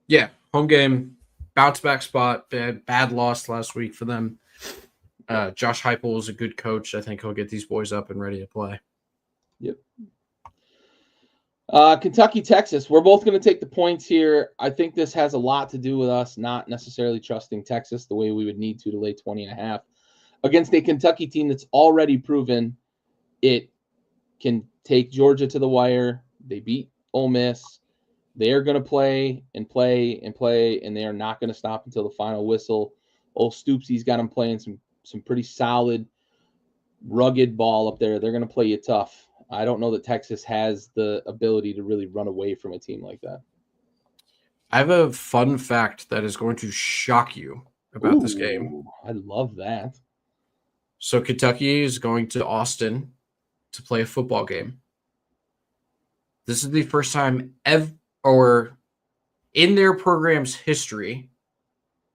Yeah, home game, bounce back spot. Bad loss last week for them. Josh Heupel is a good coach. I think he'll get these boys up and ready to play. Yep. Kentucky, Texas. We're both going to take the points here. I think this has a lot to do with us not necessarily trusting Texas the way we would need to lay 20.5 against a Kentucky team that's already proven it can take Georgia to the wire. They beat Ole Miss. They are going to play, and they are not going to stop until the final whistle. Old Stoopsy's got them playing some pretty solid, rugged ball up there. They're going to play you tough. I don't know that Texas has the ability to really run away from a team like that. I have a fun fact that is going to shock you about this game. I love that. So Kentucky is going to Austin to play a football game. This is the first time ever in their program's history,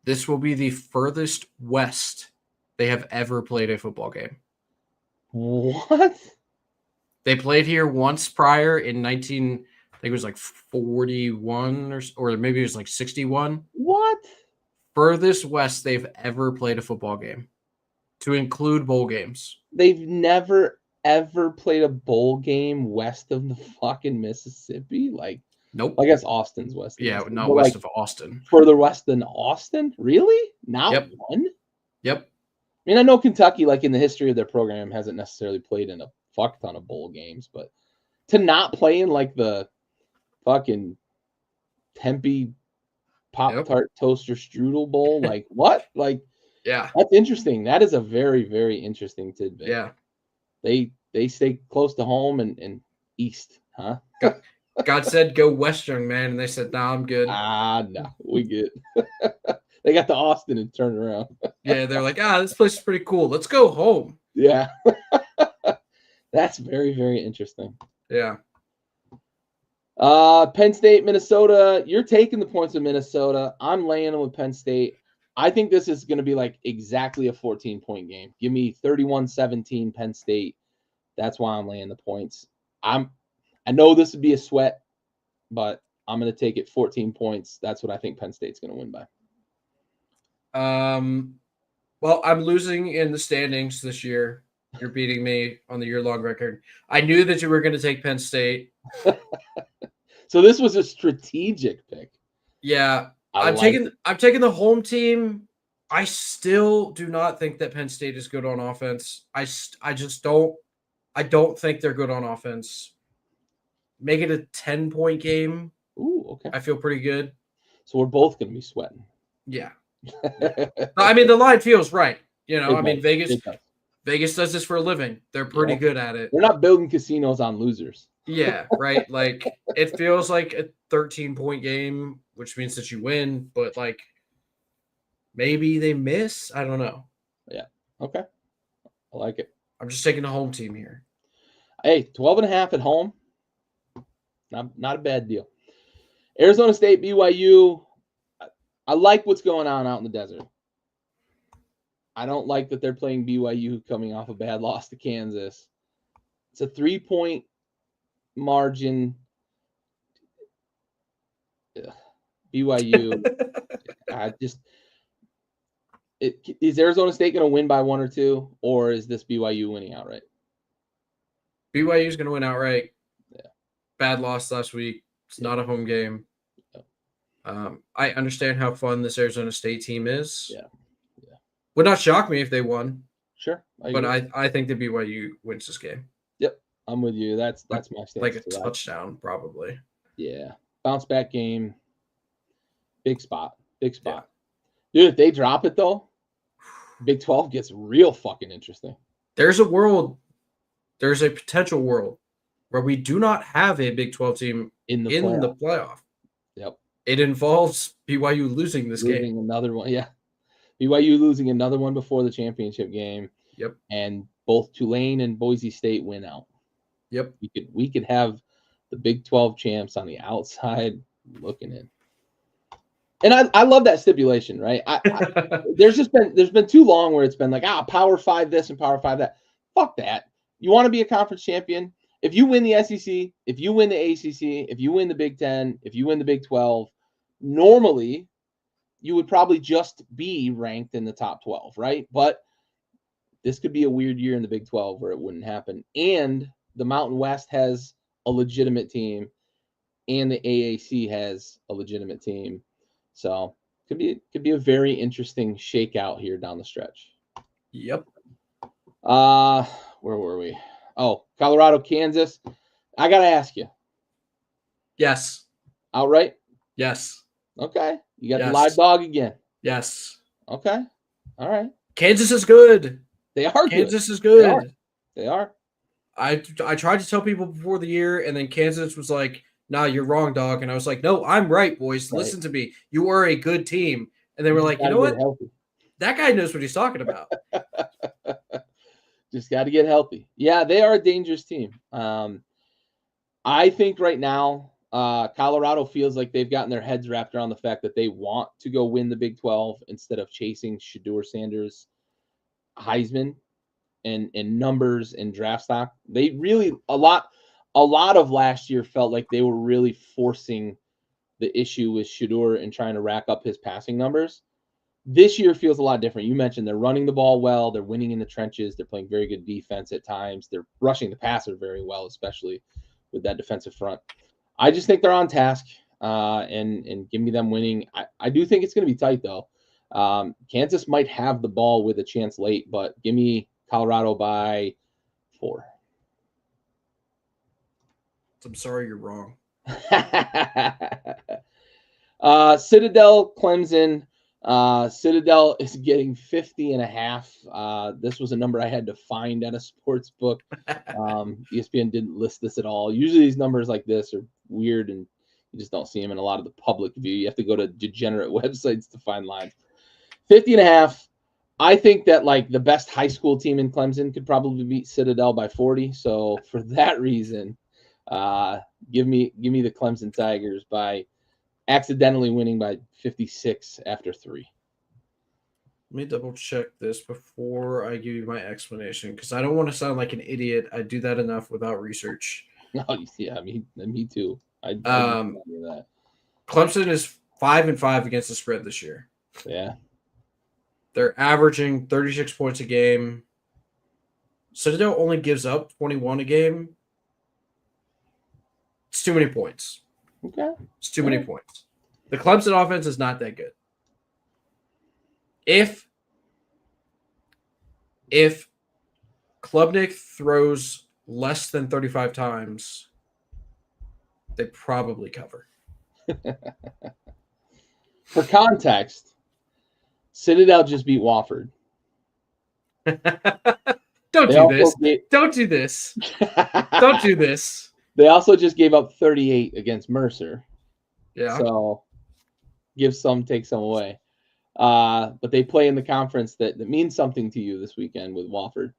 this will be the furthest west they have ever played a football game. What? They played here once prior in 19, I think it was like 41 or maybe it was like 61. What? Furthest west they've ever played a football game, to include bowl games. They've never ever played a bowl game west of the fucking Mississippi. Like, Nope. I guess Austin's west. Yeah, Mississippi, not but west like, of Austin. further west than Austin? Really? Not Yep. one? Yep. I mean, I know Kentucky, like in the history of their program, hasn't necessarily played in a fuck ton of bowl games, but to not play in like the fucking Tempe Pop-Tart Toaster Strudel Bowl, like what? Like, yeah, that's interesting. That is a very, very interesting tidbit. Yeah. They stay close to home and east, huh? God said go west, young man, and they said, "Nah, I'm good." No, we good. They got to Austin and turned around. Yeah, they're like, this place is pretty cool. Let's go home. Yeah. That's very, very interesting. Yeah. Penn State, Minnesota. You're taking the points of Minnesota. I'm laying them with Penn State. I think this is going to be like exactly a 14-point game. Give me 31-17 Penn State. That's why I'm laying the points. I know this would be a sweat, but I'm going to take it 14 points. That's what I think Penn State's going to win by. Well, I'm losing in the standings this year. You're beating me on the year-long record. I knew that you were going to take Penn State. So this was a strategic pick. Yeah, I'm taking the home team. I still do not think that Penn State is good on offense. I just don't. I don't think they're good on offense. Make it a 10-point game. Ooh, okay. I feel pretty good. So we're both going to be sweating. Yeah. I mean, the line feels right. You know, Vegas does this for a living. They're pretty good at it. They're not building casinos on losers. Yeah, right. Like, it feels like a 13-point game, which means that you win, but like maybe they miss. I don't know. Yeah. Okay. I like it. I'm just taking the home team here. Hey, 12.5 at home. Not a bad deal. Arizona State, BYU. I like what's going on out in the desert. I don't like that they're playing BYU coming off a bad loss to Kansas. It's a 3-point margin. BYU. Is Arizona State going to win by 1 or 2, or is this BYU winning outright? BYU is going to win outright. Yeah. Bad loss last week. It's not a home game. I understand how fun this Arizona State team is. Yeah. Would not shock me if they won. Sure. But I think the BYU wins this game. Yep. I'm with you. That's my stance. Like a touchdown, probably. Yeah. Bounce back game. Big spot. Yeah. Dude, if they drop it though, Big 12 gets real fucking interesting. There's a potential world where we do not have a Big 12 team in the playoff. Yep. It involves BYU losing this game. Another one, yeah. BYU losing another one before the championship game. Yep. And both Tulane and Boise State win out. Yep. We could have the Big 12 champs on the outside looking in. And I love that stipulation, right? There's been too long where it's been like, Power 5 this and Power 5 that. Fuck that. You want to be a conference champion? If you win the SEC, if you win the ACC, if you win the Big 10, if you win the Big 12, normally you would probably just be ranked in the top 12, right? But this could be a weird year in the Big 12 where it wouldn't happen. And the Mountain West has a legitimate team, and the AAC has a legitimate team. So could be a very interesting shakeout here down the stretch. Yep. Where were we? Oh, Colorado, Kansas. I gotta ask you. Yes. Outright? Yes. Okay. You got the live dog again. Yes. Okay. All right. Kansas is good. They are. Kansas is good. They are. I tried to tell people before the year, and then Kansas was like, "Nah, you're wrong, dog." And I was like, "No, I'm right, boys. Right. Listen to me. You are a good team." And they were like, "You know what? Healthy. That guy knows what he's talking about." Just got to get healthy. Yeah, they are a dangerous team. I think right now, Colorado feels like they've gotten their heads wrapped around the fact that they want to go win the Big 12 instead of chasing Shedeur Sanders' Heisman. and numbers and draft stock. They really a lot of last year felt like they were really forcing the issue with Shedeur and trying to rack up his passing numbers. This year feels a lot different. You mentioned they're running the ball well. They're winning in the trenches. They're playing very good defense at times. They're rushing the passer very well, especially with that defensive front. I just think they're on task, and give me them winning. I do think it's going to be tight, though. Kansas might have the ball with a chance late, but give me Colorado by 4. I'm sorry, you're wrong. Citadel, Clemson. Citadel is getting 50.5. This was a number I had to find at a sports book. ESPN didn't list this at all. Usually these numbers like this are weird and you just don't see them in a lot of the public view. You have to go to degenerate websites to find lines. 50.5. I think that like the best high school team in Clemson could probably beat Citadel by 40. So for that reason, give me the Clemson Tigers by accidentally winning by 56 after 3. Let me double check this before I give you my explanation because I don't want to sound like an idiot. I do that enough without research. Oh, yeah, me too. I that. Clemson is 5-5 against the spread this year. Yeah. They're averaging 36 points a game. Citadel only gives up 21 a game. It's too many points. Okay. It's too many points. The Clemson offense is not that good. If Klubnik throws less than 35 times, they probably cover. For context, Citadel just beat Wofford. Don't do this. Don't do this. Don't do this. They also just gave up 38 against Mercer. Yeah. So give some, take some away. But they play in the conference that means something to you this weekend with Wofford.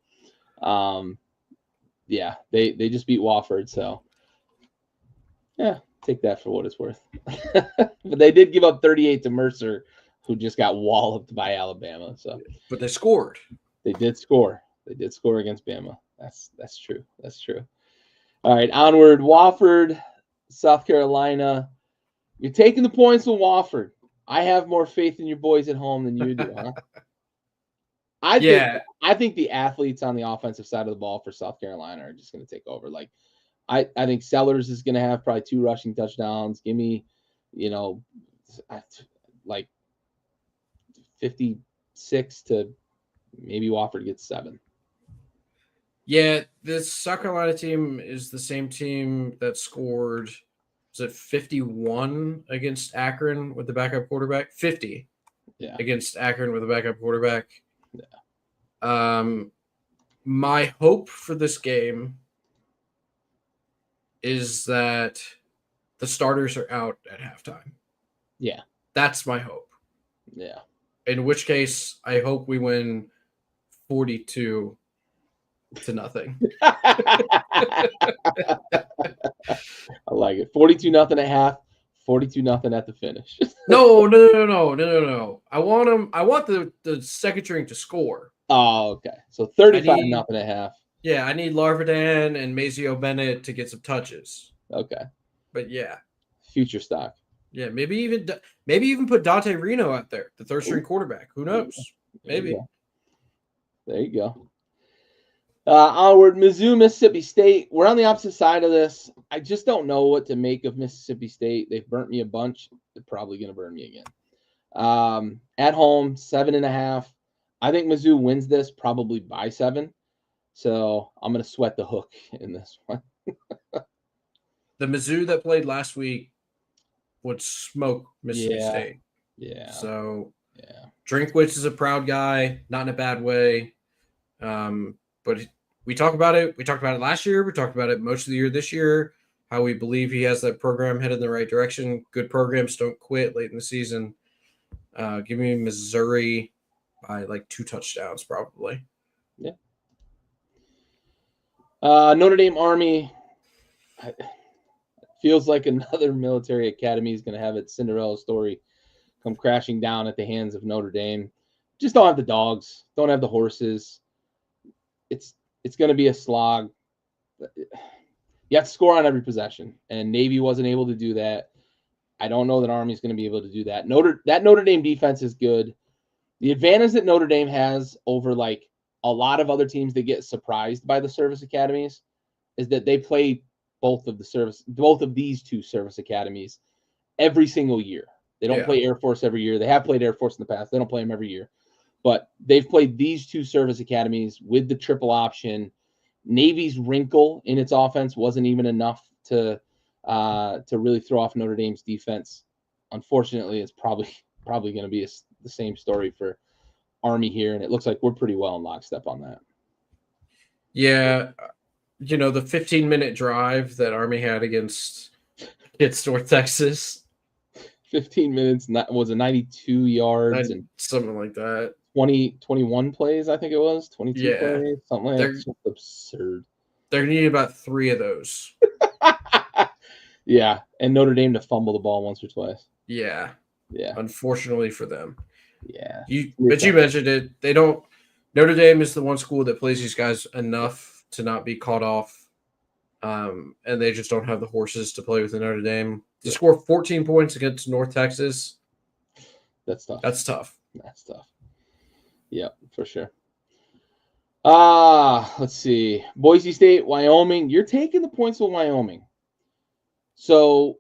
Yeah, they just beat Wofford. So yeah, take that for what it's worth. But they did give up 38 to Mercer, who just got walloped by Alabama. So, but they scored. They did score. They did score against Bama. That's true. That's true. All right, onward. Wofford, South Carolina. You're taking the points with Wofford. I have more faith in your boys at home than you do, huh? I think the athletes on the offensive side of the ball for South Carolina are just going to take over. Like, I think Sellers is going to have probably 2 rushing touchdowns. Give me, like 56 to maybe Wofford gets 7. Yeah, this South Carolina team is the same team that scored, was it 51 against Akron with the backup quarterback? 50 against Akron with a backup quarterback. Yeah. My hope for this game is that the starters are out at halftime. Yeah. That's my hope. Yeah. In which case, I hope we win 42-0. I like it. 42-0 at half, 42-0 at the finish. No. I want the second string to score. Oh, okay. So 35-0 at half. Yeah, I need Larvadan and Mazio Bennett to get some touches. Okay. But yeah. Future stock. Yeah, maybe even put Dante Reno out there, the third string quarterback. Who knows? Maybe. There you go. Onward, Mizzou, Mississippi State. We're on the opposite side of this. I just don't know what to make of Mississippi State. They've burnt me a bunch. They're probably going to burn me again. At home, 7.5. I think Mizzou wins this probably by 7. So I'm going to sweat the hook in this one. The Mizzou that played last week would smoke Mississippi State. Yeah. So Drinkwitz is a proud guy, not in a bad way. But we talk about it. We talked about it last year. We talked about it most of the year this year, how we believe he has that program headed in the right direction. Good programs don't quit late in the season. Give me Missouri by like 2 touchdowns probably. Yeah. Notre Dame Army. Feels like another military academy is going to have its Cinderella story come crashing down at the hands of Notre Dame. Just don't have the dogs. Don't have the horses. it's going to be a slog. You have to score on every possession, and Navy wasn't able to do that. I don't know that Army's going to be able to do that. Notre Dame defense is good. The advantage that Notre Dame has over like a lot of other teams that get surprised by the service academies is that they play both of these two service academies every single year. They don't play Air Force every year. They have played Air Force in the past. They don't play them every year. But they've played these two service academies with the triple option. Navy's wrinkle in its offense wasn't even enough to really throw off Notre Dame's defense. Unfortunately, it's probably going to be the same story for Army here, and it looks like we're pretty well in lockstep on that. Yeah, the 15-minute drive that Army had against Kitts, North Texas. 15 minutes was a 92 yards and something like that. 21 plays, I think it was 22 plays, something like that. It's just absurd. They're gonna need about 3 of those. Yeah, and Notre Dame to fumble the ball once or twice. Yeah. Unfortunately for them. Yeah. You mentioned it. They don't. Notre Dame is the one school that plays these guys enough to not be caught off, and they just don't have the horses to play with the Notre Dame. To score 14 points against North Texas, that's tough. That's tough. Yeah, for sure. Let's see. Boise State, Wyoming. You're taking the points with Wyoming. So,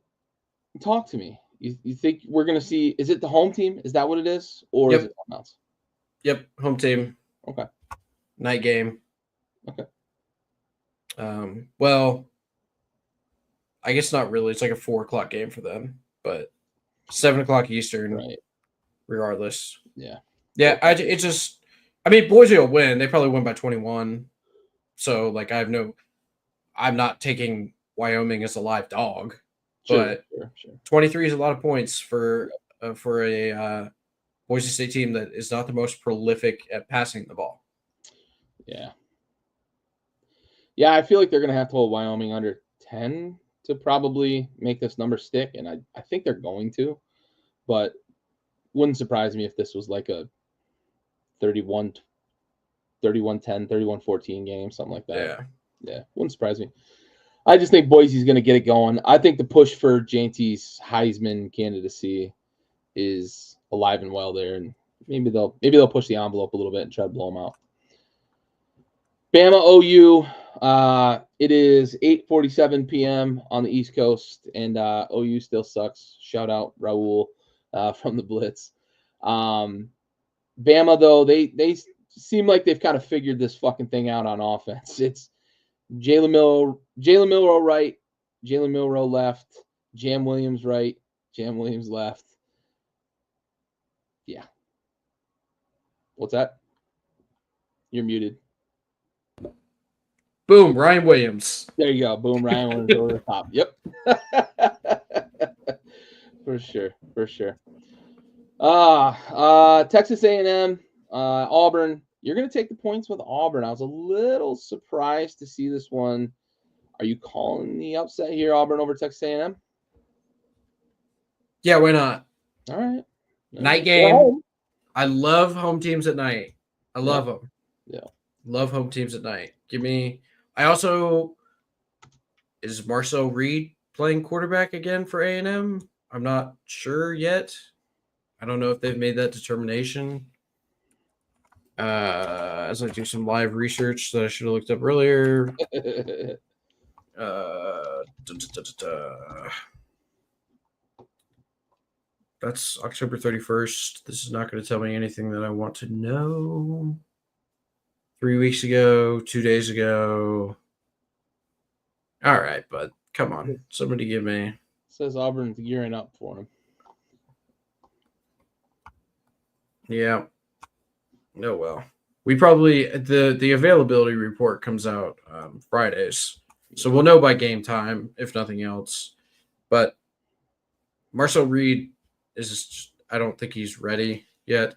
talk to me. You think we're going to see, is it the home team? Is that what it is? Or is it something else? Yep, home team. Okay. Night game. Okay. Well, I guess not really. It's like a 4:00 game for them, but 7:00 Eastern, right? Regardless. Yeah. Yeah, I mean, Boise will win. They probably win by 21. So, like, I'm not taking Wyoming as a live dog, but 23 is a lot of points for a Boise State team that is not the most prolific at passing the ball. Yeah. Yeah, I feel like they're going to have to hold Wyoming under 10 to probably make this number stick, and I think they're going to, but wouldn't surprise me if this was like a 31-10, 31-14 game, something like that. Yeah, wouldn't surprise me. I just think Boise's going to get it going. I think the push for JT's Heisman candidacy is alive and well there, and maybe they'll push the envelope a little bit and try to blow them out. Bama OU. It is 8:47 p.m. on the East Coast, and OU still sucks. Shout out Raul from the Blitz. Bama though, they seem like they've kind of figured this fucking thing out on offense. It's Jalen Milroe right, Jalen Milroe left, Jam Williams right, Jam Williams left. Yeah. What's that? You're muted. Boom, Ryan Williams. There you go. Boom, Ryan Williams over the top. Yep. For sure. Texas A&M, Auburn. You're going to take the points with Auburn. I was a little surprised to see this one. Are you calling the upset here, Auburn over Texas A&M? Yeah, why not? All right. Night game. I love home teams at night. I love them. Yeah. Love home teams at night. Is Marcel Reed playing quarterback again for A&M? I'm not sure yet. I don't know if they've made that determination. As I do some live research that I should have looked up earlier. That's October 31st. This is not going to tell me anything that I want to know. 3 weeks ago, 2 days ago. All right, but come on. Somebody give me. It says Auburn's gearing up for him. Yeah. Oh, well. We probably, the availability report comes out Fridays. So we'll know by game time, if nothing else. But Marcel Reed I don't think he's ready yet.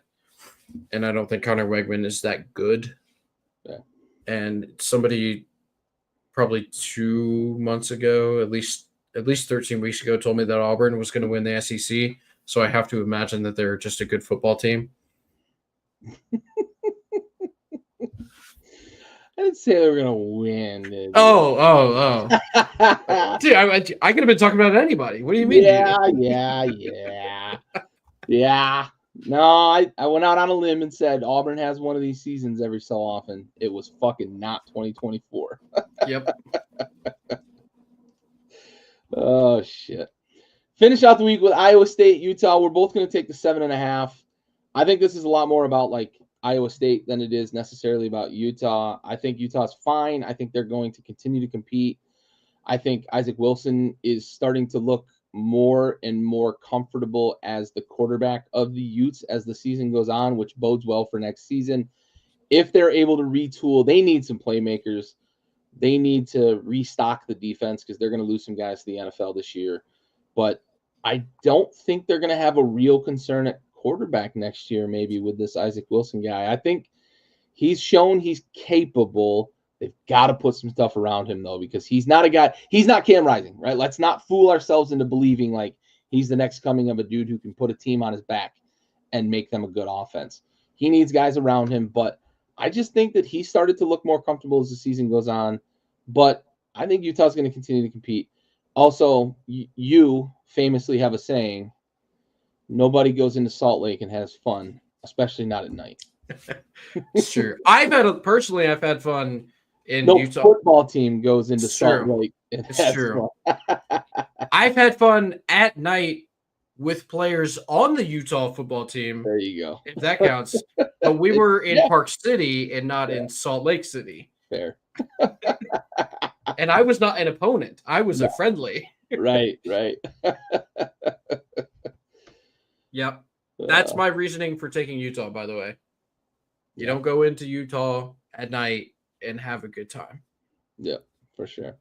And I don't think Connor Wegman is that good. Yeah. And somebody probably 2 months ago, at least 13 weeks ago, told me that Auburn was going to win the SEC. So I have to imagine that they're just a good football team. didn't say they were gonna win. Did Oh. you? Dude, I could have been talking about anybody. What do you mean? Yeah. No, I went out on a limb and said Auburn has one of these seasons every so often. It was fucking not 2024. Yep. Oh shit. Finish out the week with Iowa State, Utah. We're both going to take the 7.5. I think this is a lot more about like Iowa State than it is necessarily about Utah. I think Utah's fine. I think they're going to continue to compete. I think Isaac Wilson is starting to look more and more comfortable as the quarterback of the Utes as the season goes on, which bodes well for next season. If they're able to retool, they need some playmakers. They need to restock the defense because they're going to lose some guys to the NFL this year. But I don't think they're going to have a real concern at quarterback next year, maybe with this Isaac Wilson guy. I think he's shown he's capable. They've got to put some stuff around him, though, because he's not a guy. He's not Cam Rising, right? Let's not fool ourselves into believing like he's the next coming of a dude who can put a team on his back and make them a good offense. He needs guys around him, but I just think that he started to look more comfortable as the season goes on. But I think Utah's going to continue to compete. Also, you famously have a saying, nobody goes into Salt Lake and has fun, especially not at night. It's true. I've had fun in no Utah. Football team goes into It's Salt true. Lake. And It's true. I've had fun at night with players on the Utah football team. There you go. If that counts. But we were in Park City and not in Salt Lake City. Fair. And I was not an opponent. I was a friendly. Right. Yep. That's my reasoning for taking Utah, by the way. You don't go into Utah at night and have a good time. Yeah, for sure.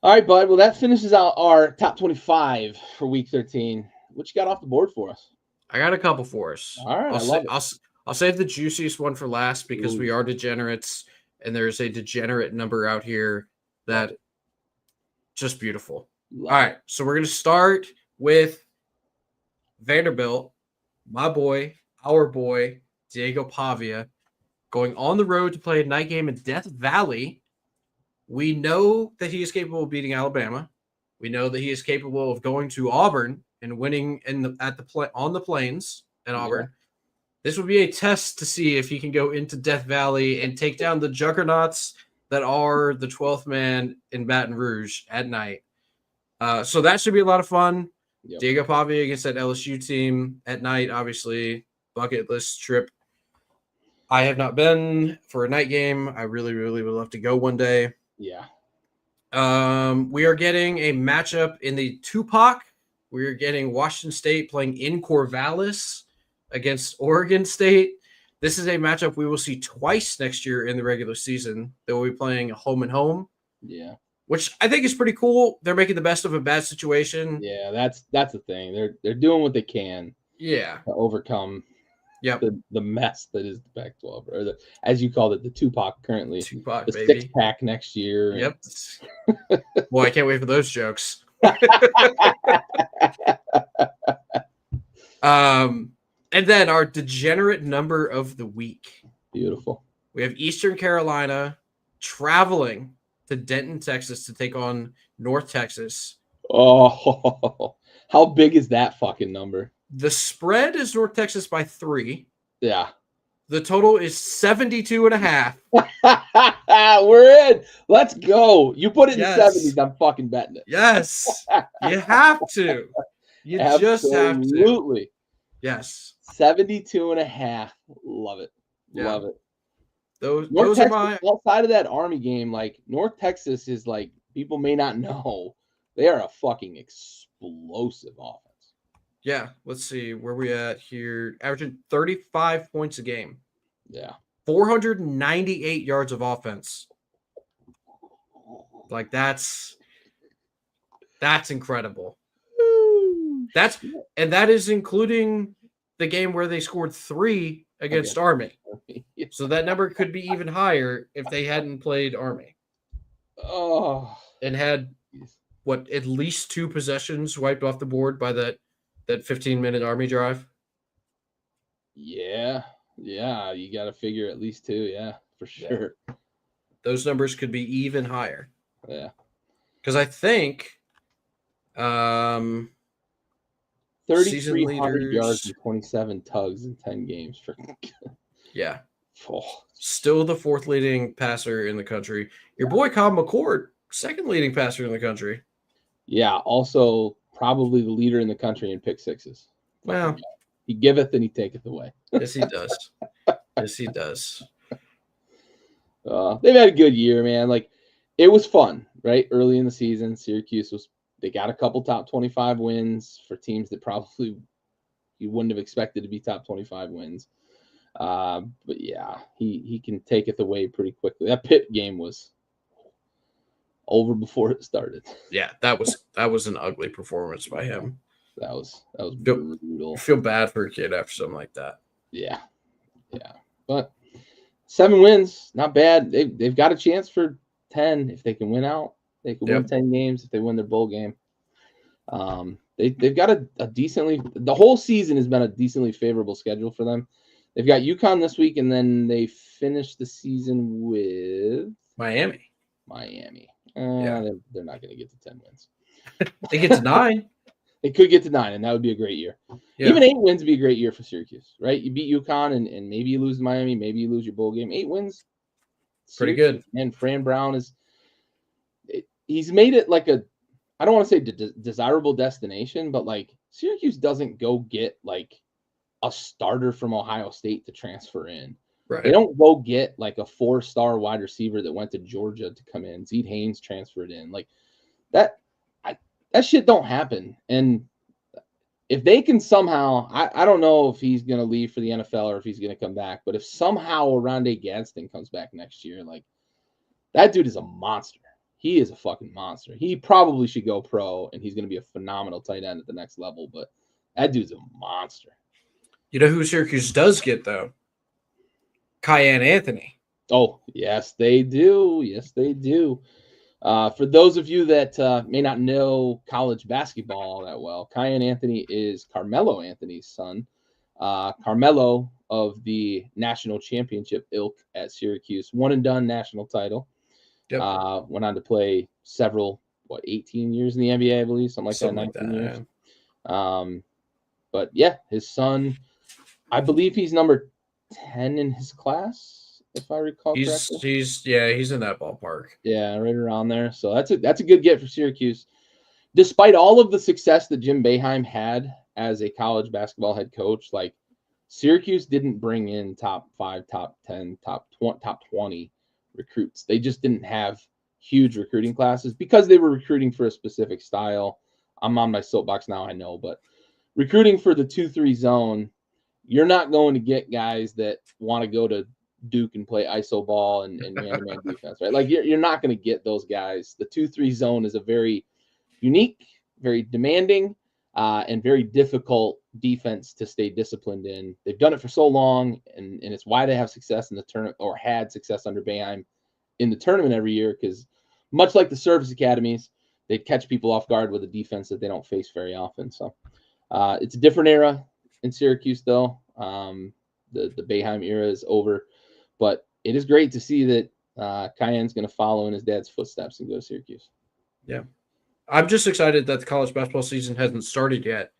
All right, bud. Well, that finishes out our top 25 for week 13. What you got off the board for us? I got a couple for us. All right, I'll save the juiciest one for last because we are degenerates, and there's a degenerate number out here that just beautiful. All right, so we're going to start with Vanderbilt, my boy, our boy, Diego Pavia, going on the road to play a night game in Death Valley. We know that he is capable of beating Alabama. We know that he is capable of going to Auburn and winning on the plains at Auburn. Yeah. This would be a test to see if he can go into Death Valley and take down the juggernauts that are the 12th man in Baton Rouge at night. So that should be a lot of fun. Yep. Diego Pavia against that LSU team at night, obviously, bucket list trip. I have not been for a night game. I really, really would love to go one day. Yeah. We are getting a matchup in the Tupac. We are getting Washington State playing in Corvallis against Oregon State. This is a matchup we will see twice next year in the regular season. They will be playing home and home. Yeah. Which I think is pretty cool. They're making the best of a bad situation. Yeah, that's the thing. They're doing what they can. Yeah. To overcome the mess that is the Pac-12, or as you called it, the Tupac currently. Tupac, the baby. 6-pack next year. Yep. Boy, I can't wait for those jokes. And then our degenerate number of the week. Beautiful. We have Eastern Carolina traveling to Denton, Texas to take on North Texas. Oh, how big is that fucking number? The spread is North Texas by 3. Yeah. The total is 72.5. We're in. Let's go. You put it in 70s. I'm fucking betting it. Yes. You have to. You just have to. Absolutely. Yes. 72.5. Love it. Yeah. Love it. Those Texas, are my outside of that Army game, like North Texas is like, people may not know, they are a fucking explosive offense. Yeah, let's see where we at here. Averaging 35 points a game. Yeah. 498 yards of offense. Like that's incredible. That is including the game where they scored 3 against Army. So that number could be even higher if they hadn't played Army. Oh. And had at least 2 possessions wiped off the board by that 15-minute Army drive? Yeah. Yeah, you got to figure at least 2, yeah, for sure. those numbers could be even higher. Yeah. Because I think 3,300 yards and 27 tugs in 10 games. Yeah. Oh. Still the 4th leading passer in the country. Your boy Kyle McCord, 2nd leading passer in the country. Yeah, also probably the leader in the country in pick sixes. Well, he giveth and he taketh away. Yes, he does. Yes, he does. They've had a good year, man. Like, it was fun, right? Early in the season, they got a couple top 25 wins for teams that probably you wouldn't have expected to be top 25 wins. But yeah, he can take it away pretty quickly. That Pitt game was over before it started. Yeah, that was an ugly performance by him. That was brutal. I feel bad for a kid after something like that. Yeah. But 7 wins, not bad. They've got a chance for 10 if they can win out. They can win 10 games if they win their bowl game. They've got a decently – the whole season has been a decently favorable schedule for them. They've got UConn this week, and then they finish the season with Miami. They're not going to get to 10 wins. They get to 9. They could get to 9, and that would be a great year. Yeah. Even 8 wins would be a great year for Syracuse, right? You beat UConn, and maybe you lose to Miami. Maybe you lose your bowl game. 8 wins. Pretty good. And Fran Brown he's made it like I don't want to say desirable destination, but like Syracuse doesn't go get like a starter from Ohio State to transfer in. Right. They don't go get like a 4-star wide receiver that went to Georgia to come in. Zeke Haynes transferred in. Like that shit don't happen. And if they can somehow, I don't know if he's going to leave for the NFL or if he's going to come back, but if somehow Oronde Gadsden comes back next year, like that dude is a monster. He is a fucking monster. He probably should go pro, and he's going to be a phenomenal tight end at the next level, but that dude's a monster. You know who Syracuse does get, though? Cayenne Anthony. Oh, yes, they do. Yes, they do. For those of you that may not know college basketball all that well, Cayenne Anthony is Carmelo Anthony's son. Carmelo of the national championship ilk at Syracuse, one and done national title. Yep. Went on to play several, 18 years in the NBA, I believe, something like that, 19 years. Yeah. But yeah, his son, I believe he's number 10 in his class, if I recall correctly. He's in that ballpark. Yeah, right around there. So that's a good get for Syracuse. Despite all of the success that Jim Boeheim had as a college basketball head coach, like Syracuse didn't bring in top 5, top 10, top 20 recruits. They just didn't have huge recruiting classes because they were recruiting for a specific style. I'm on my soapbox now, I know, but recruiting for the 2-3 zone, you're not going to get guys that want to go to Duke and play iso ball and man-to-man defense, right? Like you're not going to get those guys. The 2-3 zone is a very unique, very demanding, and very difficult defense to stay disciplined in. They've done it for so long, and it's why they have success in the tournament, or had success under Boeheim in the tournament every year, because much like the service academies, they catch people off guard with a defense that they don't face very often. So it's a different era in Syracuse, though. The Boeheim era is over, but it is great to see that Cayenne's going to follow in his dad's footsteps and go to Syracuse. Yeah. I'm just excited that the college basketball season hasn't started yet.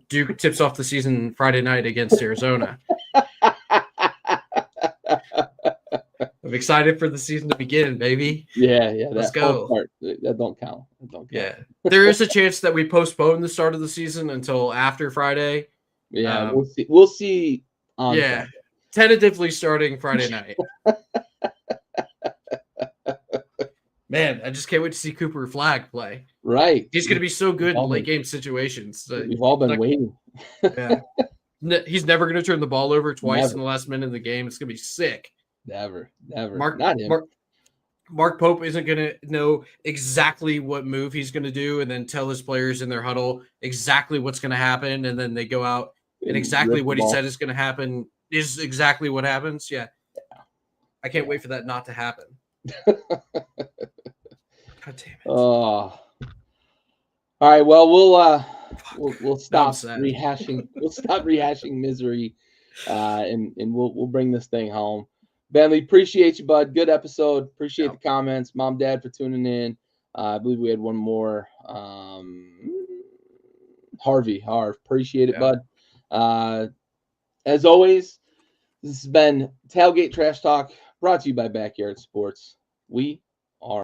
Duke tips off the season Friday night against Arizona. I'm excited for the season to begin, baby. Yeah. Let's go. That don't count. Yeah. There is a chance that we postpone the start of the season until after Friday. Yeah, we'll see. Yeah. Friday. Tentatively starting Friday night. Man, I just can't wait to see Cooper Flagg play. Right. He's going to be so good in late game situations. We've all been waiting. Yeah. He's never going to turn the ball over twice in the last minute of the game. It's going to be sick. Never. Not him. Mark Pope isn't going to know exactly what move he's going to do and then tell his players in their huddle exactly what's going to happen. And then they go out and exactly what he said is going to happen is exactly what happens. Yeah. I can't wait for that not to happen. God damn it. All right. Well, we'll stop rehashing. We'll stop rehashing misery, and we'll bring this thing home. Bentley, appreciate you, bud. Good episode. Appreciate Yep. the comments. Mom, Dad for tuning in. I believe we had one more. Harv, appreciate it, Yeah. bud. As always, this has been Tailgate Trash Talk, brought to you by Backyard Sports. We